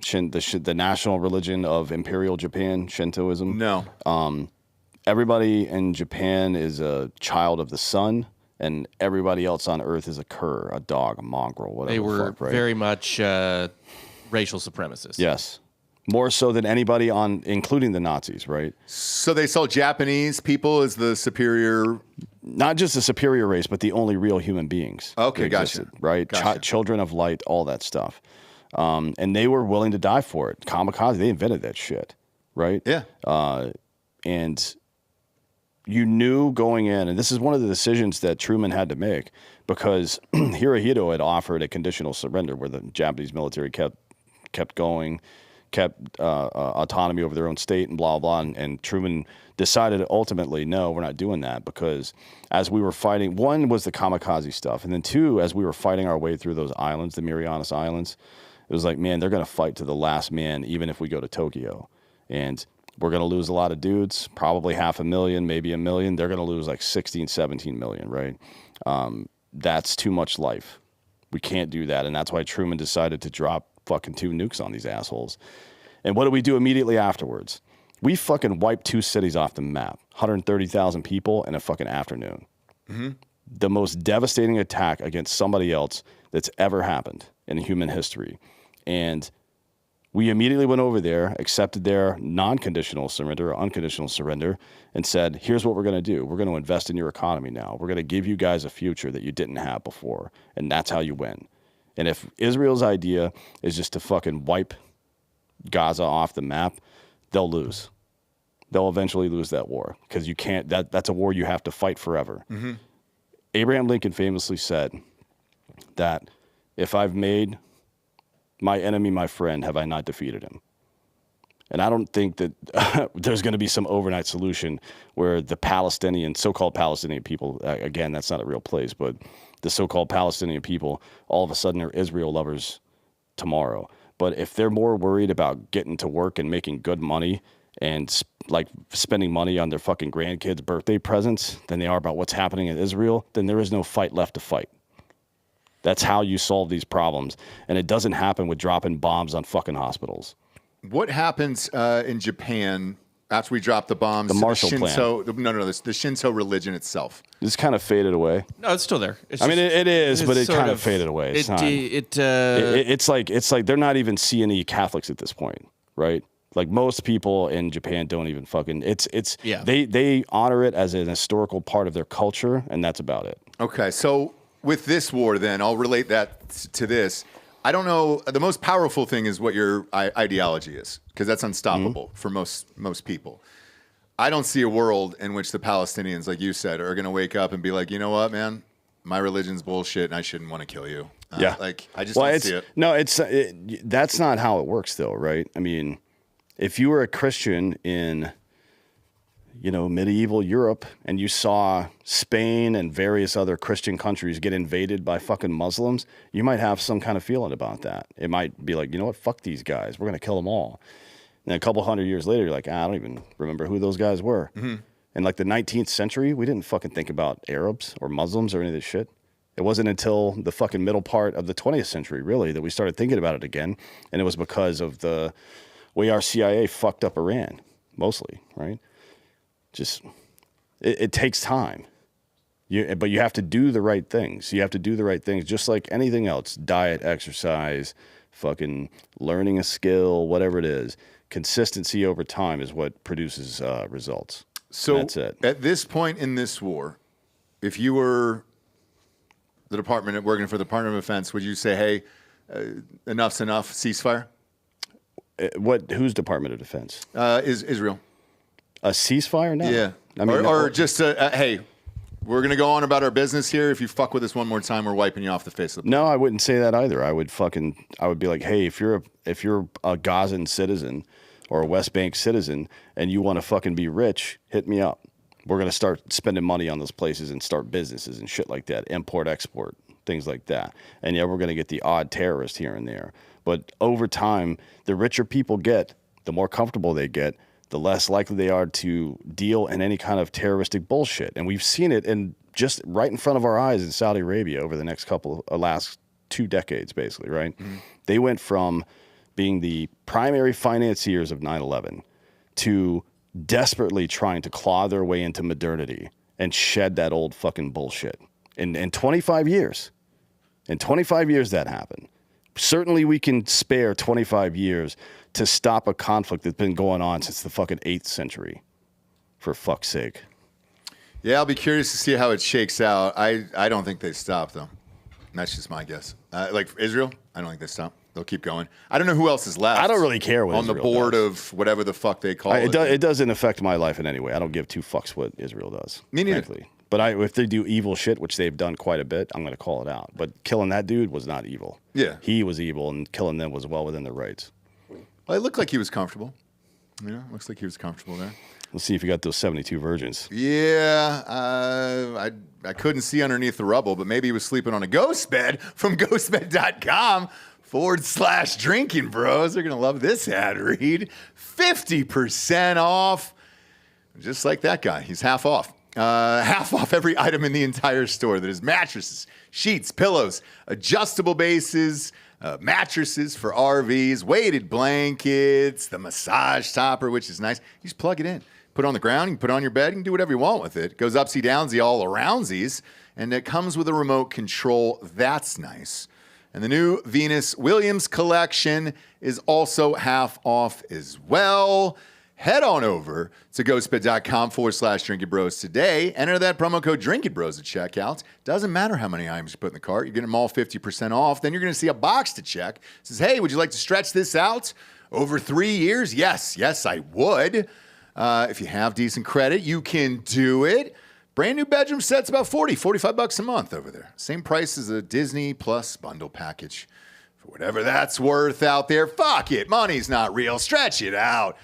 The national religion of Imperial Japan, Shintoism? No. everybody in Japan is a child of the sun, and everybody else on Earth is a cur, a dog, a mongrel, whatever. They were fuck, right? very much racial supremacists. Yes. More so than anybody including the Nazis, right? So they saw Japanese people as the superior... Not just the superior race, but the only real human beings. Okay, gotcha. Right? Gotcha. Children of light, all that stuff. And they were willing to die for it. Kamikaze, they invented that shit, right? Yeah. And you knew going in, and this is one of the decisions that Truman had to make, because Hirohito had offered a conditional surrender where the Japanese military kept going, kept autonomy over their own state and blah, blah. And Truman decided ultimately, no, we're not doing that, because as we were fighting, one was the kamikaze stuff. And then two, as we were fighting our way through those islands, the Marianas Islands, it was like, man, they're going to fight to the last man, even if we go to Tokyo. And we're going to lose a lot of dudes, probably 500,000, maybe 1 million. They're going to lose like 16, 17 million, right? That's too much life. We can't do that. And that's why Truman decided to drop fucking 2 nukes on these assholes. And what do we do immediately afterwards? We fucking wiped 2 cities off the map, 130,000 people in a fucking afternoon. Mm-hmm. The most devastating attack against somebody else that's ever happened in human history. And we immediately went over there, accepted their non-conditional surrender or unconditional surrender, and said, here's what we're going to do. We're going to invest in your economy now. We're going to give you guys a future that you didn't have before. And that's how you win. And if Israel's idea is just to fucking wipe Gaza off the map, they'll lose. They'll eventually lose that war, because you can't. That's a war you have to fight forever. Mm-hmm. Abraham Lincoln famously said that if I've made my enemy my friend, have I not defeated him? And I don't think that there's going to be some overnight solution where the so-called Palestinian people, again, that's not a real place, but the so-called Palestinian people all of a sudden are Israel lovers tomorrow. But if they're more worried about getting to work and making good money and like spending money on their fucking grandkids' birthday presents than they are about what's happening in Israel, then there is no fight left to fight. That's how you solve these problems. And it doesn't happen with dropping bombs on fucking hospitals. What happens in Japan after we drop the bombs? The Marshall Plan. The Shinto religion itself. It's kind of faded away. No, it's still there. It is, but it kind of faded away. It's like they're not even CNE Catholics at this point, right? Like most people in Japan don't even fucking. They honor it as an historical part of their culture, and that's about it. Okay, so with this war, then I'll relate that to this. I don't know. The most powerful thing is what your ideology is, because that's unstoppable for most people. I don't see a world in which the Palestinians, like you said, are going to wake up and be like, you know what, man, my religion's bullshit, and I shouldn't want to kill you. I just don't see it. No, that's not how it works, though, right? I mean, if you were a Christian in, medieval Europe, and you saw Spain and various other Christian countries get invaded by fucking Muslims, you might have some kind of feeling about that. It might be like, you know what, fuck these guys, we're going to kill them all. And then a couple hundred years later, you're like, I don't even remember who those guys were. Mm-hmm. In like the 19th century, we didn't fucking think about Arabs or Muslims or any of this shit. It wasn't until the fucking middle part of the 20th century, really, that we started thinking about it again. And it was because of the way our CIA fucked up Iran, mostly, right? Just, it takes time. But you have to do the right things. You have to do the right things, just like anything else. Diet, exercise, fucking learning a skill, whatever it is. Consistency over time is what produces results. So that's it. At this point in this war, if you were working for the Department of Defense, would you say, hey, enough's enough, ceasefire? Whose Department of Defense? Is Israel. A ceasefire? No. Yeah. I mean, or just, hey, we're going to go on about our business here. If you fuck with us one more time, we're wiping you off the face of the planet. No, I wouldn't say that either. I would be like, hey, if you're a Gazan citizen or a West Bank citizen and you want to fucking be rich, hit me up. We're going to start spending money on those places and start businesses and shit like that. Import, export, things like that. And yeah, we're going to get the odd terrorist here and there. But over time, the richer people get, the more comfortable they get, the less likely they are to deal in any kind of terroristic bullshit. And we've seen it just right in front of our eyes in Saudi Arabia over the last 2 decades, basically, right? Mm-hmm. They went from being the primary financiers of 9/11 to desperately trying to claw their way into modernity and shed that old fucking bullshit. In 25 years. In 25 years that happened. Certainly we can spare 25 years to stop a conflict that's been going on since the fucking 8th century. For fuck's sake. Yeah, I'll be curious to see how it shakes out. I don't think they stop, though. That's just my guess. Like Israel, I don't think they stop. They'll keep going. I don't know who else is left. I don't really care what on Israel the board does. of whatever the fuck they call it. It doesn't affect my life in any way. I don't give two fucks what Israel does. Me neither. Frankly. But if they do evil shit, which they've done quite a bit, I'm going to call it out. But killing that dude was not evil. Yeah. He was evil, and killing them was well within their rights. Well, it looked like he was comfortable. Looks like he was comfortable there. Let's see if you got those 72 virgins. Yeah, I couldn't see underneath the rubble, but maybe he was sleeping on a ghost bed from ghostbed.com/drinking bros. They're going to love this ad read. 50% off. Just like that guy. He's half off. Half off every item in the entire store. That is mattresses, sheets, pillows, adjustable bases, mattresses for RVs, weighted blankets, the massage topper, which is nice. You just plug it in. Put it on the ground, you can put it on your bed, you can do whatever you want with it. It goes upsy downsy all aroundsies, and it comes with a remote control. That's nice. And the new Venus Williams collection is also half off as well. Head on over to ghostbed.com/Drinkin' Bros today. Enter that promo code Drinkin' Bros at checkout. Doesn't matter how many items you put in the cart. You're getting them all 50% off. Then you're going to see a box to check. It says, hey, would you like to stretch this out over 3 years? Yes, I would. If you have decent credit, you can do it. Brand new bedroom set's about $45 a month over there. Same price as a Disney Plus bundle package. For whatever that's worth out there, fuck it. Money's not real. Stretch it out.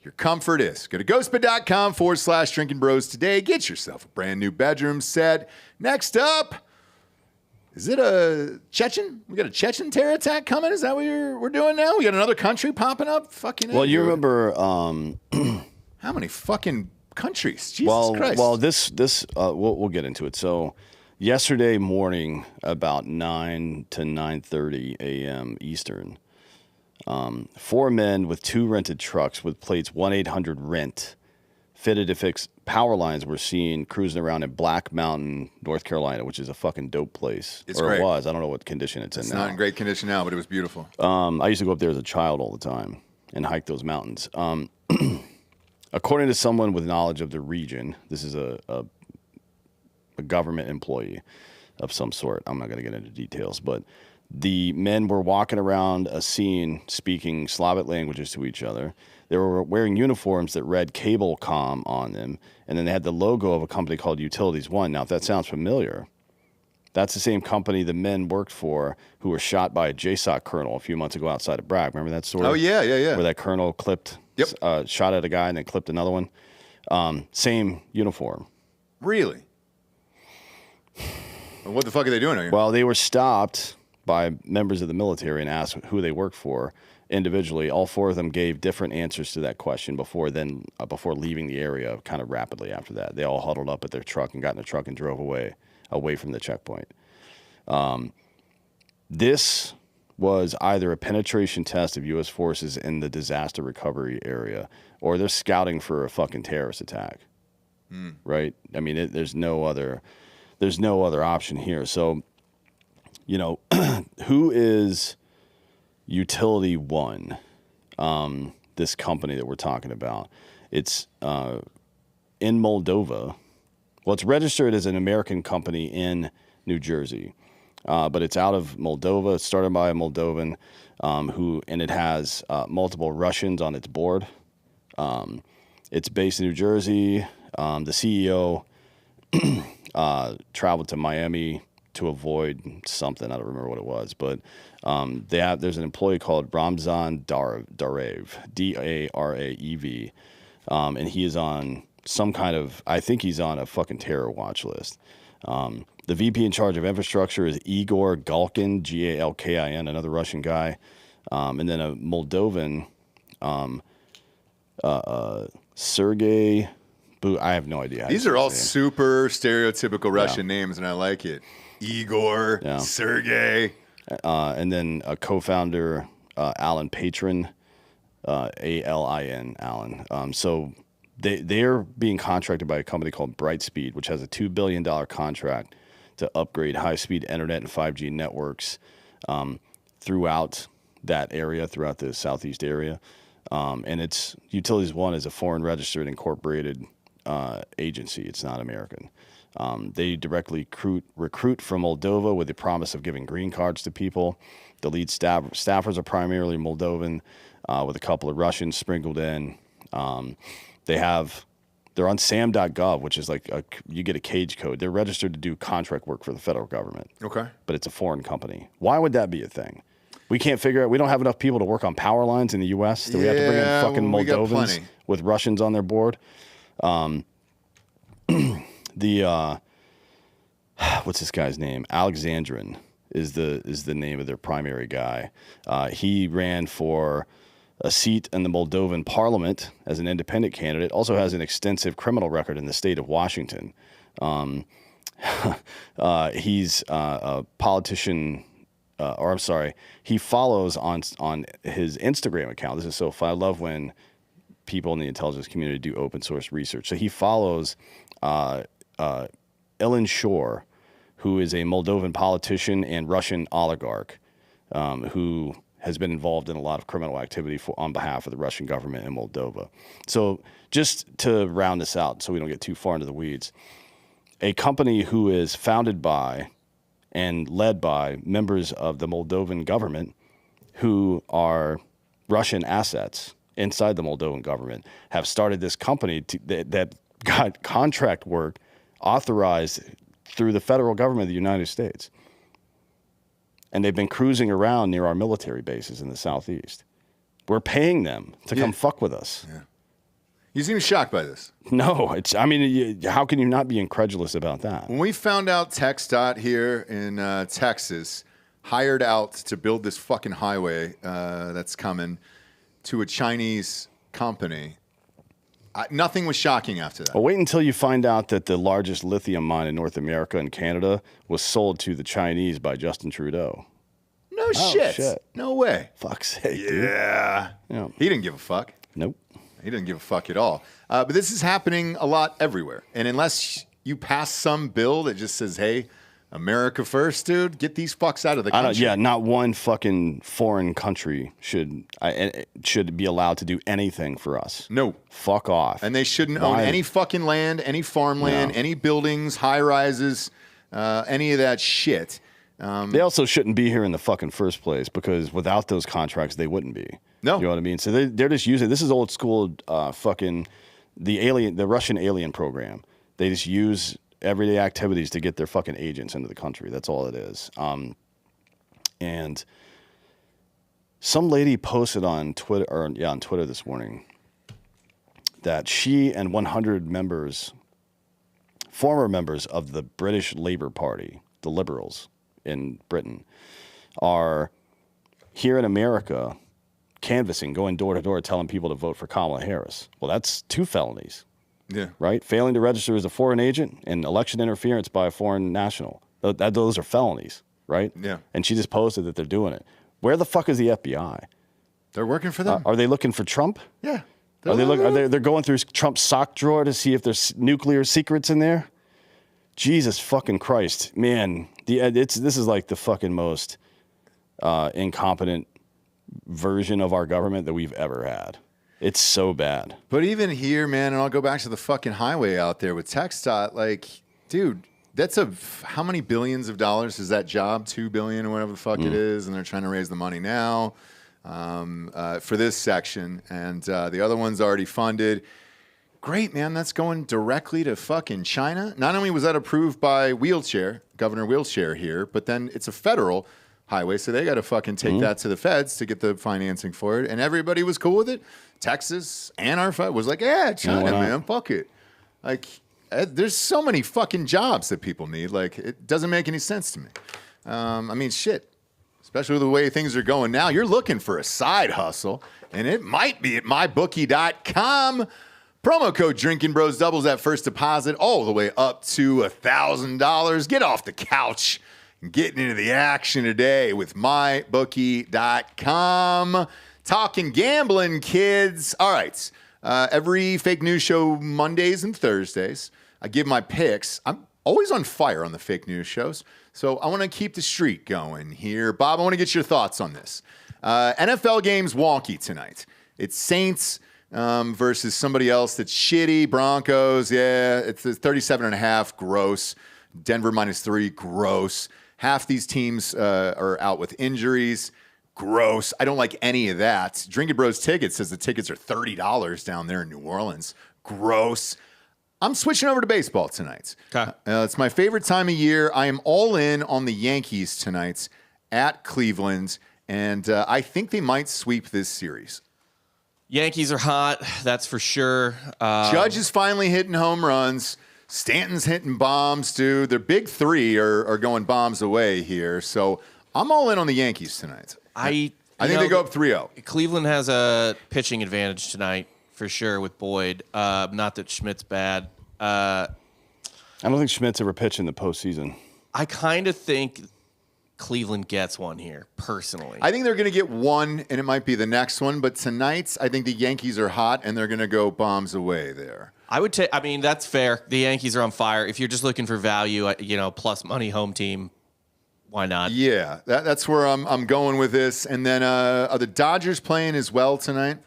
Your comfort is. Go to ghostbed.com/Drinkin' Bros today. Get yourself a brand new bedroom set. Next up, is it a Chechen? We got a Chechen terror attack coming? Is that what we're doing now? We got another country popping up? Fucking Well, you remember... how many fucking countries? Jesus Christ. Well, this we'll get into it. So yesterday morning, about 9 to 9:30 a.m. Eastern, 4 men with 2 rented trucks with plates 1-800-RENT fitted to fix power lines were seen cruising around in Black Mountain, North Carolina, which is a fucking dope place. It's or great. It was. I don't know what condition it's in now. It's not in great condition now, but it was beautiful. I used to go up there as a child all the time and hike those mountains. According to someone with knowledge of the region, this is a government employee of some sort. I'm not going to get into details, but the men were walking around a scene speaking Slavic languages to each other. They were wearing uniforms that read Cablecom on them, and then they had the logo of a company called Utilities One. Now, if that sounds familiar, that's the same company the men worked for who were shot by a JSOC colonel a few months ago outside of Bragg. Remember that story? Oh, yeah. Where that colonel clipped, shot at a guy and then clipped another one. Same uniform. Really? What the fuck are they doing here? Well, they were stopped by members of the military and asked who they work for individually. All 4 of them gave different answers to that question before leaving the area kind of rapidly after that. They all huddled up at their truck and got in the truck and drove away from the checkpoint. This was either a penetration test of U.S. forces in the disaster recovery area, or they're scouting for a fucking terrorist attack. Right? I mean, there's no other option here. So, who is Utility One? This company that we're talking about. It's in Moldova. Well, it's registered as an American company in New Jersey, but it's out of Moldova. It's started by a Moldovan and it has multiple Russians on its board. It's based in New Jersey. The CEO traveled to Miami to avoid something. I don't remember what it was, but there's an employee called Ramzan Darev, Daraev, and he is on some kind of, I think he's on a fucking terror watch list. The VP in charge of infrastructure is Igor Galkin, Galkin, another Russian guy, and then a Moldovan, Sergey. I have no idea. These are all super stereotypical Russian names, and I like it. Igor, Sergey. And then a co-founder, Alan Patron, Alin, Alan. So they're being contracted by a company called Brightspeed, which has a $2 billion contract to upgrade high-speed internet and 5G networks throughout that area, throughout the southeast area. And it's Utilities One is a foreign registered incorporated agency. It's not American. They directly recruit from Moldova with the promise of giving green cards to people. The lead staffers are primarily Moldovan, with a couple of Russians sprinkled in. They're on SAM.gov, which is like you get a cage code. They're registered to do contract work for the federal government. Okay. But it's a foreign company. Why would that be a thing? We can't figure out. We don't have enough people to work on power lines in the U.S. Do we have to bring in fucking Moldovans with Russians on their board? What's this guy's name? Alexandrin is the name of their primary guy. He ran for a seat in the Moldovan parliament as an independent candidate. Also has an extensive criminal record in the state of Washington. He's a politician. He follows on his Instagram account. This is so fun. I love when people in the intelligence community do open source research. So he follows Ilan Shor, who is a Moldovan politician and Russian oligarch who has been involved in a lot of criminal activity on behalf of the Russian government in Moldova. So just to round this out so we don't get too far into the weeds, a company who is founded by and led by members of the Moldovan government who are Russian assets inside the Moldovan government have started this company that got contract work authorized through the federal government of the United States. And they've been cruising around near our military bases in the Southeast. We're paying them to come fuck with us. Yeah. You seem shocked by this. No, how can you not be incredulous about that? When we found out TxDOT here in Texas hired out to build this fucking highway that's coming to a Chinese company, nothing was shocking after that. Well, wait until you find out that the largest lithium mine in North America and Canada was sold to the Chinese by Justin Trudeau. No shit. No way. Fuck's sake, dude. Yeah. He didn't give a fuck. Nope. He didn't give a fuck at all. But this is happening a lot everywhere. And unless you pass some bill that just says, hey, America first, dude, get these fucks out of the country. Not one fucking foreign country should be allowed to do anything for us. No. Fuck off. And they shouldn't own any fucking land, any farmland, any buildings, high rises, any of that shit. They also shouldn't be here in the fucking first place because without those contracts, they wouldn't be. No. You know what I mean? So they're just using, this is old school fucking, the Russian alien program. They just use everyday activities to get their fucking agents into the country. That's all it is. And some lady posted on Twitter, on Twitter this morning that she and 100 former members of the British Labour Party, the Liberals in Britain, are here in America canvassing, going door to door, telling people to vote for Kamala Harris. Well, that's 2 felonies. Yeah. Right? Failing to register as a foreign agent and election interference by a foreign national. Those are felonies, right? Yeah. And she just posted that they're doing it. Where the fuck is the FBI? They're working for them. Are they looking for Trump? Yeah. They're going through Trump's sock drawer to see if there's nuclear secrets in there? Jesus fucking Christ. Man, this is like the fucking most incompetent version of our government that we've ever had. It's so bad. But even here, man, and I'll go back to the fucking highway out there with TxDOT, like, dude, that's how many billions of dollars is that job? 2 billion or whatever the fuck it is, and they're trying to raise the money now for this section, and the other one's already funded. Great, man, that's going directly to fucking China. Not only was that approved by Governor Wheelchair here, but then it's a federal highway, so they got to fucking take that to the feds to get the financing for it, and everybody was cool with it. Texas and our fed was like, yeah, China, man, fuck it. Like, there's so many fucking jobs that people need. Like, it doesn't make any sense to me. I mean, shit, especially with the way things are going now. You're looking for a side hustle, and it might be at mybookie.com. Promo code Drinkin' Bros doubles that first deposit all the way up to $1,000. Get off the couch and get into the action today with mybookie.com. Talking gambling, kids. All right. Every fake news show Mondays and Thursdays, I give my picks. I'm always on fire on the fake news shows, so I want to keep the streak going here. Bob, I want to get your thoughts on this. NFL game's wonky tonight. It's Saints versus somebody else that's shitty. Broncos, yeah, it's 37.5, gross. Denver -3, gross. Half these teams are out with injuries. Gross. I don't like any of that. Drinkin' Bros Tickets says the tickets are $30 down there in New Orleans. Gross. I'm switching over to baseball tonight. Okay. It's my favorite time of year. I am all in on the Yankees tonight at Cleveland, and I think they might sweep this series. Yankees are hot, that's for sure. Judge is finally hitting home runs. Stanton's hitting bombs, dude. Their big three are going bombs away here. So I'm all in on the Yankees tonight. I think they go up 3-0. Cleveland has a pitching advantage tonight for sure with Boyd. Not that Schmidt's bad. I don't think Schmidt's ever pitched in the postseason. I kind of think Cleveland gets one here, personally. I think they're going to get one, and it might be the next one. But tonight, I think the Yankees are hot, and they're going to go bombs away there. I would take. I mean, that's fair. The Yankees are on fire. If you're just looking for value, plus money home team, why not? Yeah, that's where I'm going with this. And then are the Dodgers playing as well tonight?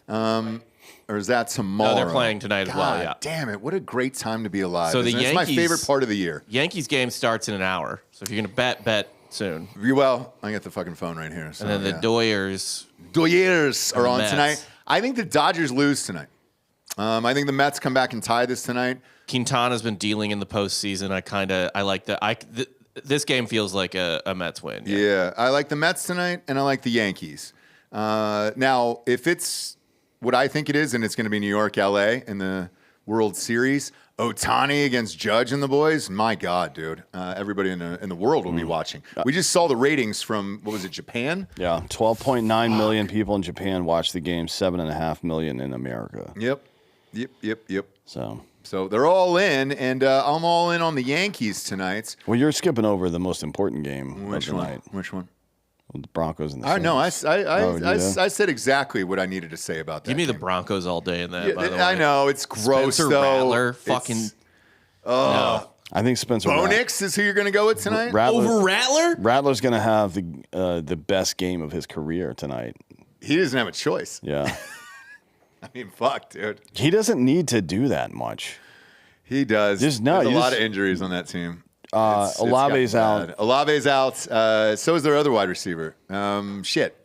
Or is that tomorrow? No, they're playing tonight as well, yeah. Damn it. What a great time to be alive. So It's my favorite part of the year. Yankees game starts in an hour. So if you're going to bet soon. Well, I got the fucking phone right here. So, and then the Doyers are on tonight. I think the Dodgers lose tonight. I think the Mets come back and tie this tonight. Quintana's been dealing in the postseason. I like that. This game feels like a Mets win. Yeah, I like the Mets tonight, and I like the Yankees. Now, if it's what I think it is, and it's going to be New York, LA in the World Series, Ohtani against Judge and the boys, my God, dude. Everybody in the world will be watching. We just saw the ratings from, what was it, Japan? Yeah, 12.9 million people in Japan watched the game, 7.5 million in America. Yep. So they're all in, and I'm all in on the Yankees tonight. Well, you're skipping over the most important game of the night. Which one? Well, the Broncos and the Saints. No, I said exactly what I needed to say about that. Give me the Broncos all day in that, by the way. I know, it's gross, Spencer though. Rattler, fucking... No. I think Spencer Bonix is who you're going to go with tonight? Over Rattler? Rattler's going to have the best game of his career tonight. He doesn't have a choice. Yeah. I mean, fuck, dude. He doesn't need to do that much. He does. There's a lot of injuries on that team. Olave's out. Olave's out. So is their other wide receiver. Shit.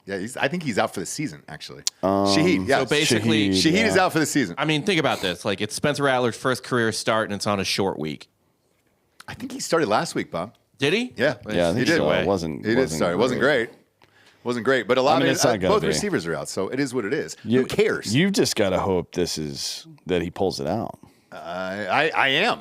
Yeah, I think he's out for the season, actually. Shaheed, yeah. So basically, Shaheed is out for the season. I mean, think about this. Like, it's Spencer Rattler's first career start, and it's on a short week. I think he started last week, Bob. Did he? Yeah. Yeah, he did. It wasn't great. Wasn't great, but both be. receivers are out, so it is what it is. Who cares? You've just got to hope that he pulls it out. I am.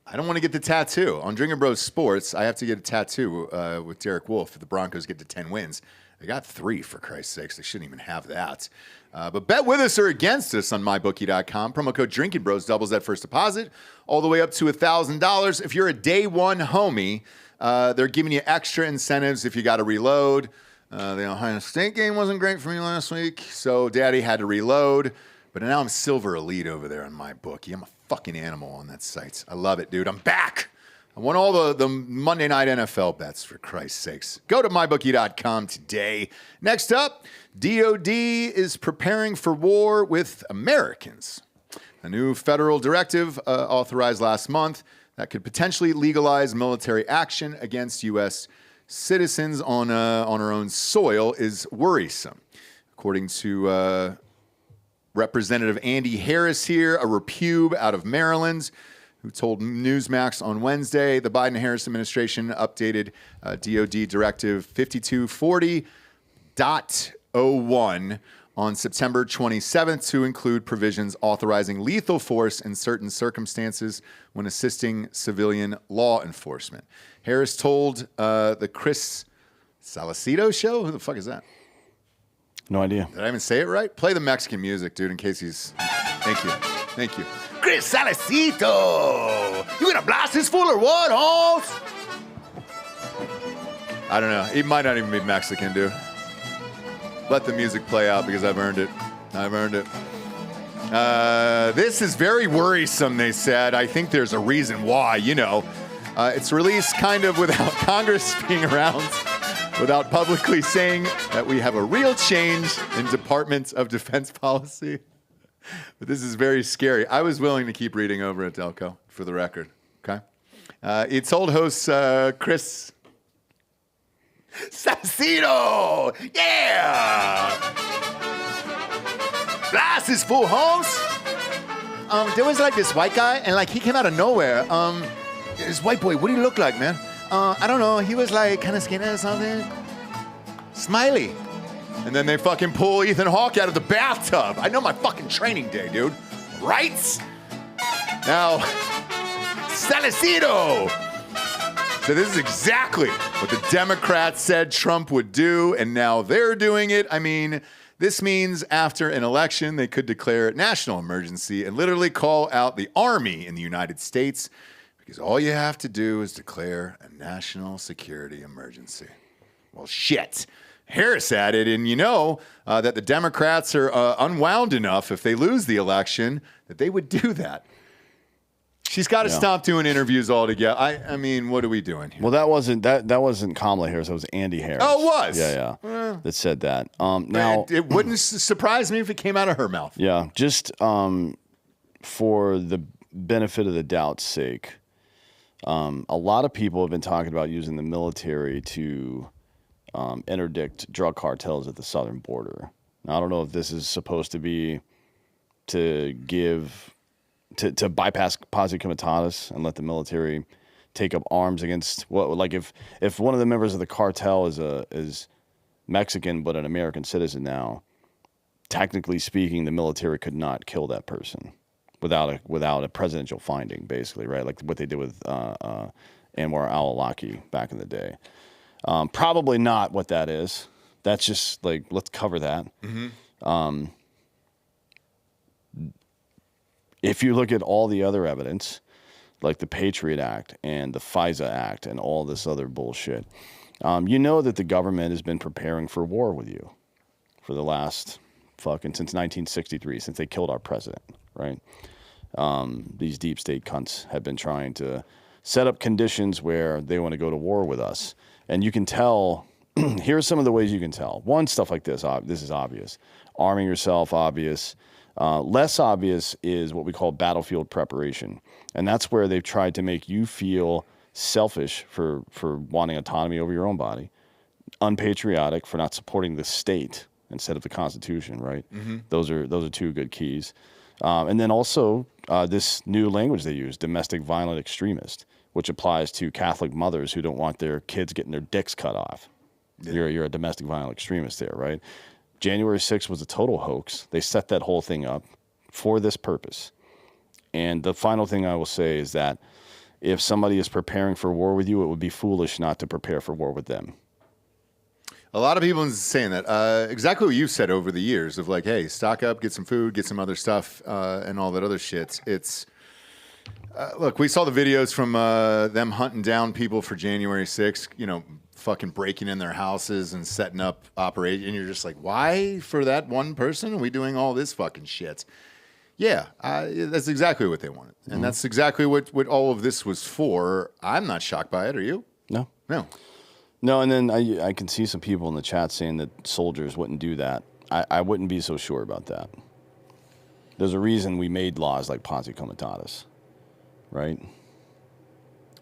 I don't want to get the tattoo. On Drinkin' Bros Sports, I have to get a tattoo with Derek Wolfe if the Broncos get to 10 wins. They got 3, for Christ's sakes. They shouldn't even have that. But bet with us or against us on mybookie.com. Promo code Drinkin' Bros doubles that first deposit all the way up to $1,000. If you're a day one homie, they're giving you extra incentives if you got to reload. The Ohio State game wasn't great for me last week, so Daddy had to reload. But now I'm Silver Elite over there on MyBookie. I'm a fucking animal on that site. I love it, dude. I'm back. I won all the Monday night NFL bets, for Christ's sakes. Go to mybookie.com today. Next up, DOD is preparing for war with Americans. A new federal directive authorized last month that could potentially legalize military action against U.S. citizens on our own soil is worrisome. According to Representative Andy Harris here, a repube out of Maryland, who told Newsmax on Wednesday the Biden-Harris administration updated DOD Directive 5240.01 on September 27th to include provisions authorizing lethal force in certain circumstances when assisting civilian law enforcement. Harris told the Chris Salcedo show? Who the fuck is that? No idea. Did I even say it right? Play the Mexican music, dude, in case he's... Thank you. Chris Salcedo! You gonna blast this fool or what, Halls? I don't know. He might not even be Mexican, dude. Let the music play out because I've earned it. I've earned it. This is very worrisome, they said. I think there's a reason why, it's released kind of without Congress being around, without publicly saying that we have a real change in Department of Defense policy. But this is very scary. I was willing to keep reading over it, Delco, for the record. Okay? It's old host Chris Salcido! Yeah! Glass is full, Holmes. There was like this white guy, and like he came out of nowhere. This white boy, what do you look like, man? I don't know. He was like kind of skinny or something. Smiley. And then they fucking pull Ethan Hawke out of the bathtub. I know my fucking training day, dude. Right? Now, Salcido. So this is exactly what the Democrats said Trump would do, and now they're doing it. I mean, this means after an election, they could declare a national emergency and literally call out the army in the United States, because all you have to do is declare a national security emergency. Well, shit. Harris added, and that the Democrats are unwound enough if they lose the election that they would do that. She's got to stop doing interviews altogether. I mean, what are we doing here? Well, that wasn't Kamala Harris. That was Andy Harris. Oh, it was? Yeah. That said that. Now it wouldn't surprise me if it came out of her mouth. Yeah, just for the benefit of the doubt's sake, a lot of people have been talking about using the military to interdict drug cartels at the southern border. Now, I don't know if this is supposed to be to bypass posse comitatus and let the military take up arms against if one of the members of the cartel is Mexican but an American citizen now, technically speaking, the military could not kill that person without a presidential finding, basically, right? Like what they did with Anwar al-Awlaki back in the day. Probably not what that is. That's just like, let's cover that. Mm-hmm. If you look at all the other evidence, like the Patriot Act and the FISA Act and all this other bullshit, that the government has been preparing for war with you for the last since 1963, since they killed our president, right? These deep state cunts have been trying to set up conditions where they want to go to war with us. And you can tell, here's some of the ways you can tell. One, stuff like this is obvious. Arming yourself, obvious. Less obvious is what we call battlefield preparation. And that's where they've tried to make you feel selfish for wanting autonomy over your own body, unpatriotic for not supporting the state instead of the Constitution, right? Mm-hmm. Those are two good keys. And then also this new language they use, domestic violent extremist, which applies to Catholic mothers who don't want their kids getting their dicks cut off. Yeah. You're a domestic violent extremist there, right? January 6th was a total hoax. They set that whole thing up for this purpose. And the final thing I will say is that if somebody is preparing for war with you, it would be foolish not to prepare for war with them. A lot of people are saying that. Exactly what you said over the years of like, hey, stock up, get some food, get some other stuff, and all that other shit. It's look, we saw the videos from them hunting down people for January 6th, fucking breaking in their houses and setting up operations. And you're just like, why for that one person are we doing all this fucking shit? Yeah, that's exactly what they wanted. And Mm-hmm. that's exactly what all of this was for. I'm not shocked by it. Are you? No. No, and then I can see some people in the chat saying that soldiers wouldn't do that. I wouldn't be so sure about that. There's a reason we made laws like posse comitatus, right?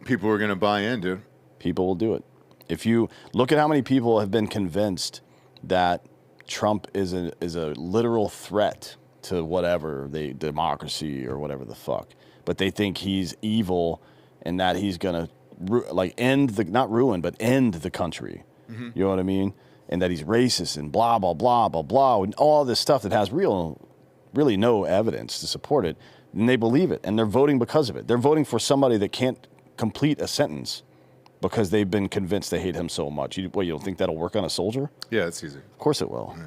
People are going to buy in, dude. People will do it. If you look at how many people have been convinced that Trump is a literal threat to whatever, the democracy or whatever the fuck, but they think he's evil and that he's going to end the country. Mm-hmm. You know what I mean? And that he's racist and blah, blah, blah, blah, blah, and all this stuff that has really no evidence to support it. And they believe it, and they're voting because of it. They're voting for somebody that can't complete a sentence because they've been convinced they hate him so much. You don't think that'll work on a soldier? Yeah, it's easy. Of course it will. Yeah.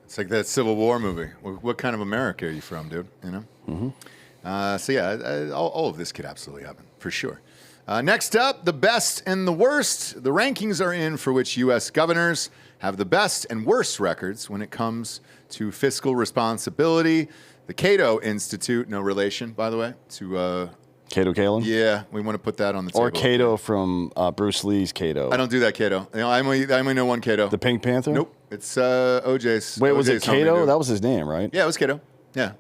It's like that Civil War movie. What kind of America are you from, dude? Mm-hmm. So yeah, all of this could absolutely happen, for sure. Next up, the best and the worst. The rankings are in for which U.S. governors have the best and worst records when it comes to fiscal responsibility. The Cato Institute, no relation, by the way, to Cato Kalin? Yeah, we want to put that on the table. Or Cato from Bruce Lee's Cato. I don't do that, Cato. I only know one Cato. The Pink Panther? Nope. It's OJ's. Wait, was it OJ's homie Cato? dude. That was his name, right? Yeah, it was Cato. Yeah.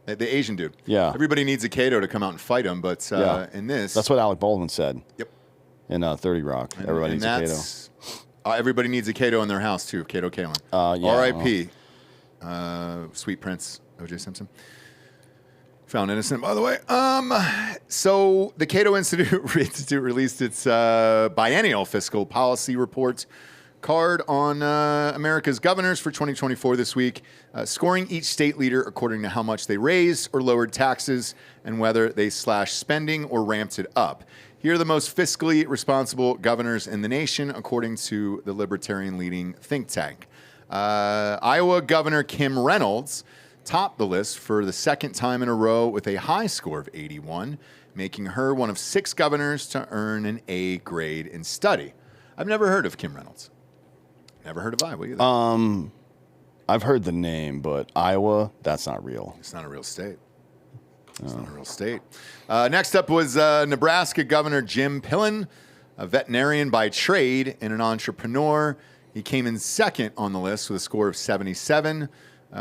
The Asian dude. Yeah. Everybody needs a Cato to come out and fight him, but in this. That's what Alec Baldwin said. Yep. In 30 Rock. Everybody needs a Cato. Everybody needs a Cato in their house, too. Cato Kalin. R.I.P. Sweet Prince, O.J. Simpson. Found innocent, by the way. So the Cato Institute released its biennial fiscal policy report card on America's governors for 2024 this week, scoring each state leader according to how much they raised or lowered taxes and whether they slashed spending or ramped it up. Here are the most fiscally responsible governors in the nation, according to the libertarian leading think tank. Iowa Governor Kim Reynolds topped the list for the second time in a row with a high score of 81, making her one of 6 governors to earn an A grade in study. I've never heard of Kim Reynolds. Never heard of Iowa either. I've heard the name, but Iowa, that's not real. It's not a real state. It's not a real state. Next up was Nebraska Governor Jim Pillen, a veterinarian by trade and an entrepreneur. He came in second on the list with a score of 77.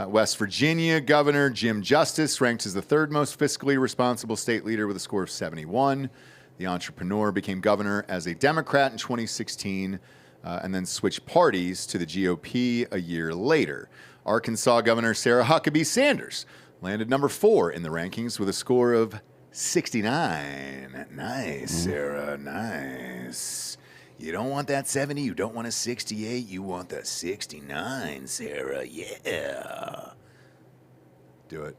West Virginia Governor Jim Justice ranked as the 3rd most fiscally responsible state leader with a score of 71. The entrepreneur became governor as a Democrat in 2016 and then switched parties to the GOP a year later. Arkansas Governor Sarah Huckabee Sanders landed number 4 in the rankings with a score of 69. Nice, Sarah, nice. You don't want that 70, you don't want a 68, you want the 69, Sarah, yeah. Do it.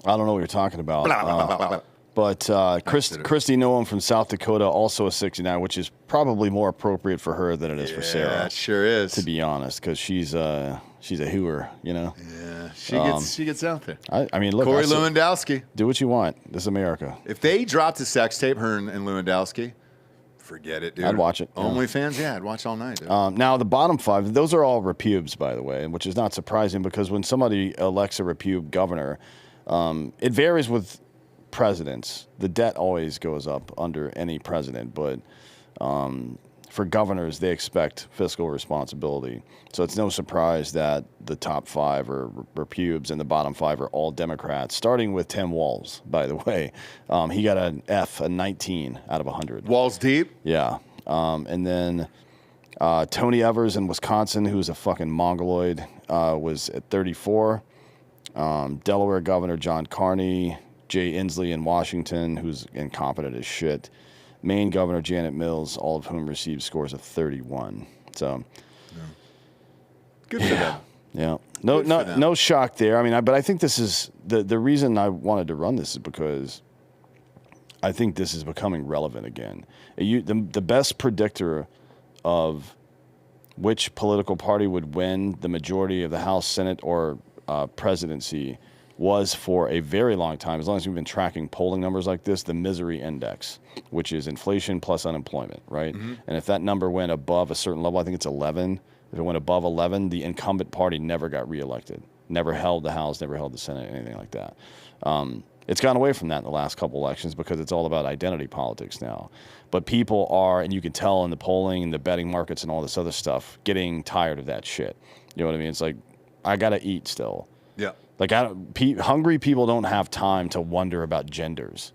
I don't know what you're talking about. Blah, blah, blah, blah, blah. But Kristi Noem from South Dakota, also a 69, which is probably more appropriate for her than it is for Sarah. Yeah, it sure is. To be honest, because she's a hooer, you know? Yeah, she gets out there. I mean, look. Corey Lewandowski. Do what you want. This is America. If they dropped a sex tape, her and Lewandowski, forget it, dude. I'd watch it. OnlyFans, yeah, I'd watch all night, dude. Now, the bottom 5, those are all repubes, by the way, which is not surprising because when somebody elects a repube governor, it varies with presidents. The debt always goes up under any president, but for governors, they expect fiscal responsibility. So it's no surprise that the top 5 are repubes and the bottom 5 are all Democrats, starting with Tim Walz, by the way. He got an F, a 19 out of 100. Walz deep? Yeah. And then Tony Evers in Wisconsin, who's a fucking mongoloid, was at 34. Delaware Governor John Carney, Jay Inslee in Washington, who's incompetent as shit. Maine Governor Janet Mills, all of whom received scores of 31. So, good for them. Yeah, no shock there. I mean, but I think this is the reason I wanted to run this is because I think this is becoming relevant again. The best predictor of which political party would win the majority of the House, Senate, or presidency was for a very long time, as long as we've been tracking polling numbers like this, the misery index, which is inflation plus unemployment, right? Mm-hmm. And if that number went above a certain level, I think it's 11. If it went above 11, the incumbent party never got reelected, never held the House, never held the Senate, anything like that. It's gone away from that in the last couple elections because it's all about identity politics now. But people are, and you can tell in the polling and the betting markets and all this other stuff, getting tired of that shit. You know what I mean? It's like, I got to eat still. Yeah. Like, hungry people don't have time to wonder about genders.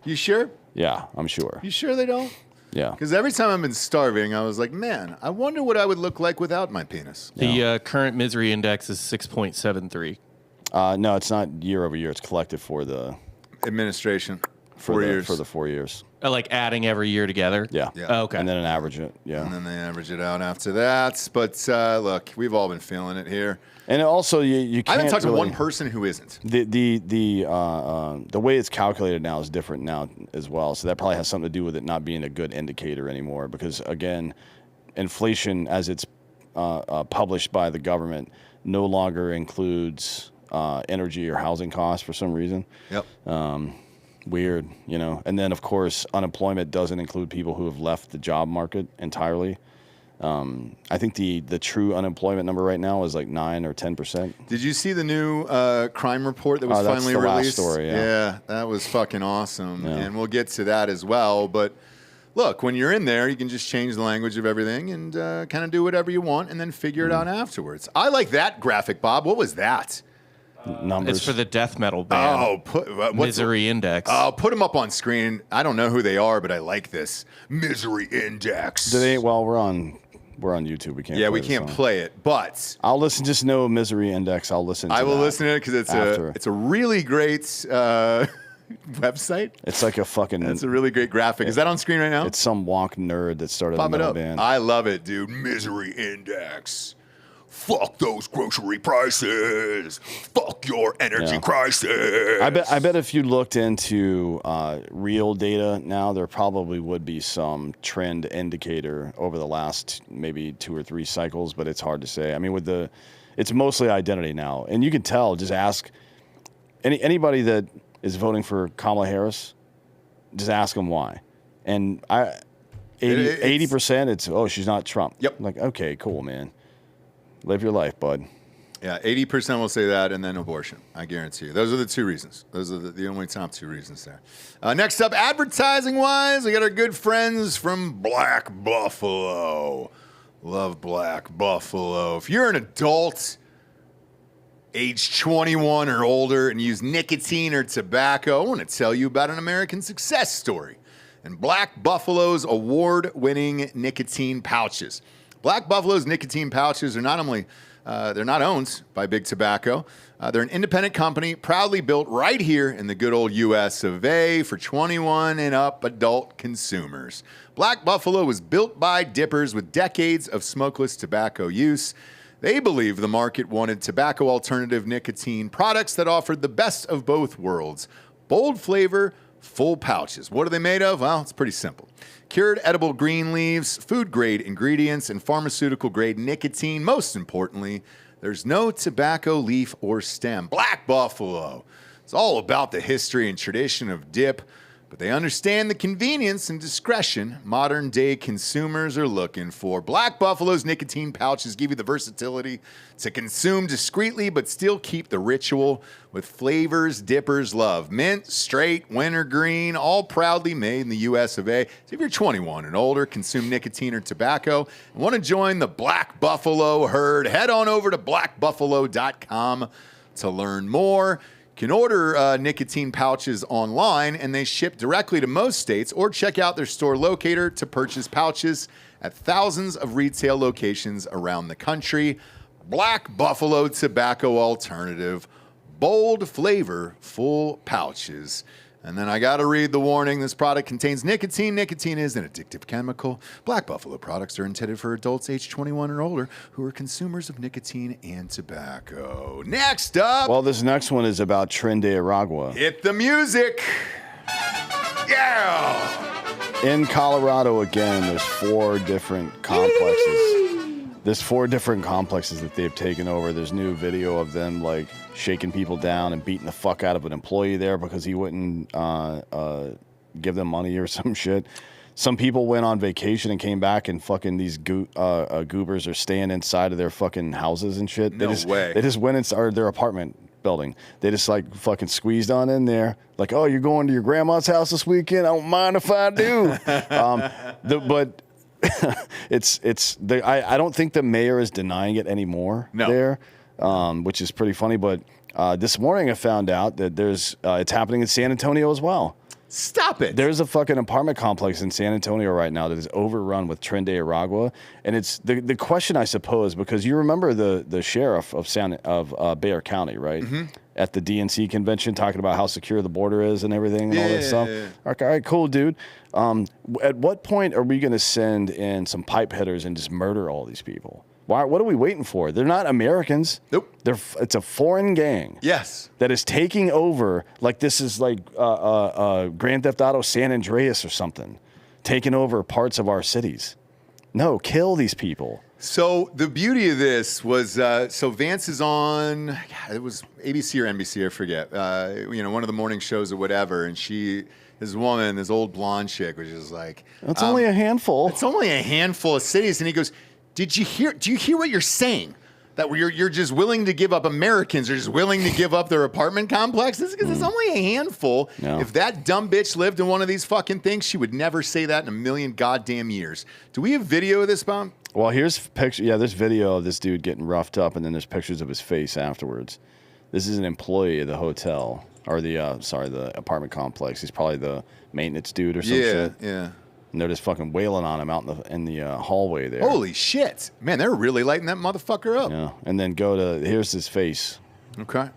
You sure? Yeah, I'm sure. You sure they don't? Yeah. Because every time I've been starving, I was like, man, I wonder what I would look like without my penis. The current misery index is 6.73. No, it's not year over year. It's collected for the administration. 4 years. For the 4 years. Like adding every year together? Yeah. Oh, okay. And then an average it. Yeah. And then they average it out after that. But look, we've all been feeling it here. And also, you can't. I haven't talked really, to one person who isn't. The way it's calculated now is different now as well. So that probably has something to do with it not being a good indicator anymore. Because again, inflation, as it's published by the government, no longer includes energy or housing costs for some reason. Yep. Weird, you know. And then, of course, unemployment doesn't include people who have left the job market entirely. I think the true unemployment number right now is like 9 or 10%. Did you see the new crime report that was finally that's the released? last story, Yeah, that was fucking awesome. Yeah. And we'll get to that as well. But look, when you're in there, you can just change the language of everything and kind of do whatever you want and then figure it out afterwards. I like that graphic, Bob. What was that? Numbers. It's for the death metal band. Misery Index. Oh, put them up on screen. I don't know who they are, but I like this. Misery Index. Well, we're on YouTube. We can't. Yeah, play we the can't song. play it, but I'll listen. Just know Misery Index. I'll listen. To I will that listen to it because it's a really great website. It's like a fucking. That's a really great graphic. Is that on screen right now? It's some wonk nerd that started Pop a it metal up. band. I love it, dude. Misery Index. Fuck those grocery prices. Fuck your energy crisis. I bet if you looked into real data now, there probably would be some trend indicator over the last maybe 2 or 3 cycles, but it's hard to say. I mean, it's mostly identity now, and you can tell. Just ask anybody that is voting for Kamala Harris. Just ask them why, and 80%. It's she's not Trump. Yep. Like, okay, cool, man. Live your life, bud. Yeah, 80% will say that, and then abortion. I guarantee you. Those are the 2 reasons. Those are the only top 2 reasons there. Next up, advertising-wise, we got our good friends from Black Buffalo. Love Black Buffalo. If you're an adult, age 21 or older, and use nicotine or tobacco, I want to tell you about an American success story and Black Buffalo's award-winning nicotine pouches. Black Buffalo's nicotine pouches are not only they're not owned by Big Tobacco. They're an independent company proudly built right here in the good old U.S. of A. for 21 and up adult consumers. Black Buffalo was built by dippers with decades of smokeless tobacco use. They believe the market wanted tobacco alternative nicotine products that offered the best of both worlds. Bold flavor, full pouches. What are they made of? Well, it's pretty simple. Cured edible green leaves, food-grade ingredients, and pharmaceutical-grade nicotine. Most importantly, there's no tobacco leaf or stem. Black Buffalo. It's all about the history and tradition of dip, but they understand the convenience and discretion modern-day consumers are looking for. Black Buffalo's nicotine pouches give you the versatility to consume discreetly but still keep the ritual with flavors dippers love. Mint, straight, wintergreen, all proudly made in the U.S. of A. So if you're 21 and older, consume nicotine or tobacco, and want to join the Black Buffalo herd, head on over to blackbuffalo.com to learn more. You can order nicotine pouches online, and they ship directly to most states, or check out their store locator to purchase pouches at thousands of retail locations around the country. Black Buffalo Tobacco Alternative. Bold flavor, full pouches. And then I got to read the warning. This product contains nicotine. Nicotine is an addictive chemical. Black Buffalo products are intended for adults age 21 or older who are consumers of nicotine and tobacco. Next up. Well, this next one is about Tren de Aragua. Hit the music. Yeah. In Colorado, again, there's 4 different complexes. There's 4 different complexes that they've taken over. There's new video of them, like, shaking people down and beating the fuck out of an employee there because he wouldn't give them money or some shit. Some people went on vacation and came back, and fucking these goobers are staying inside of their fucking houses and shit. No way. They just went inside their apartment building. They just like fucking squeezed on in there. Like, oh, you're going to your grandma's house this weekend? I don't mind if I do. But I don't think the mayor is denying it anymore there, which is pretty funny. But this morning I found out that it's happening in San Antonio as well. Stop it. There's a fucking apartment complex in San Antonio right now that is overrun with Tren de Aragua. And it's the question, I suppose, because you remember the sheriff of Bexar County, right? Mm-hmm. At the DNC convention, talking about how secure the border is and everything and all that stuff. Yeah. All right, cool, dude. At what point are we going to send in some pipe hitters and just murder all these people? What are we waiting for? They're not Americans. Nope. It's a foreign gang. Yes. That is taking over, like this is like Grand Theft Auto San Andreas or something, taking over parts of our cities. No, kill these people. So the beauty of this was, so Vance is on, it was ABC or NBC, I forget, one of the morning shows or whatever, and this woman, this old blonde chick, was just like, It's only a handful. It's only a handful of cities. And he goes, do you hear what you're saying? That you're just willing to give up, Americans are just willing to give up their apartment complexes? Because it's only a handful. No. If that dumb bitch lived in one of these fucking things, she would never say that in a million goddamn years. Do we have video of this, Bob? Well, here's picture. Yeah, there's video of this dude getting roughed up, and then there's pictures of his face afterwards. This is an employee of the hotel, or the apartment complex. He's probably the maintenance dude or some shit. Yeah. And they're just fucking wailing on him out in the hallway there. Holy shit. Man, they're really lighting that motherfucker up. Yeah. And then here's his face. Okay.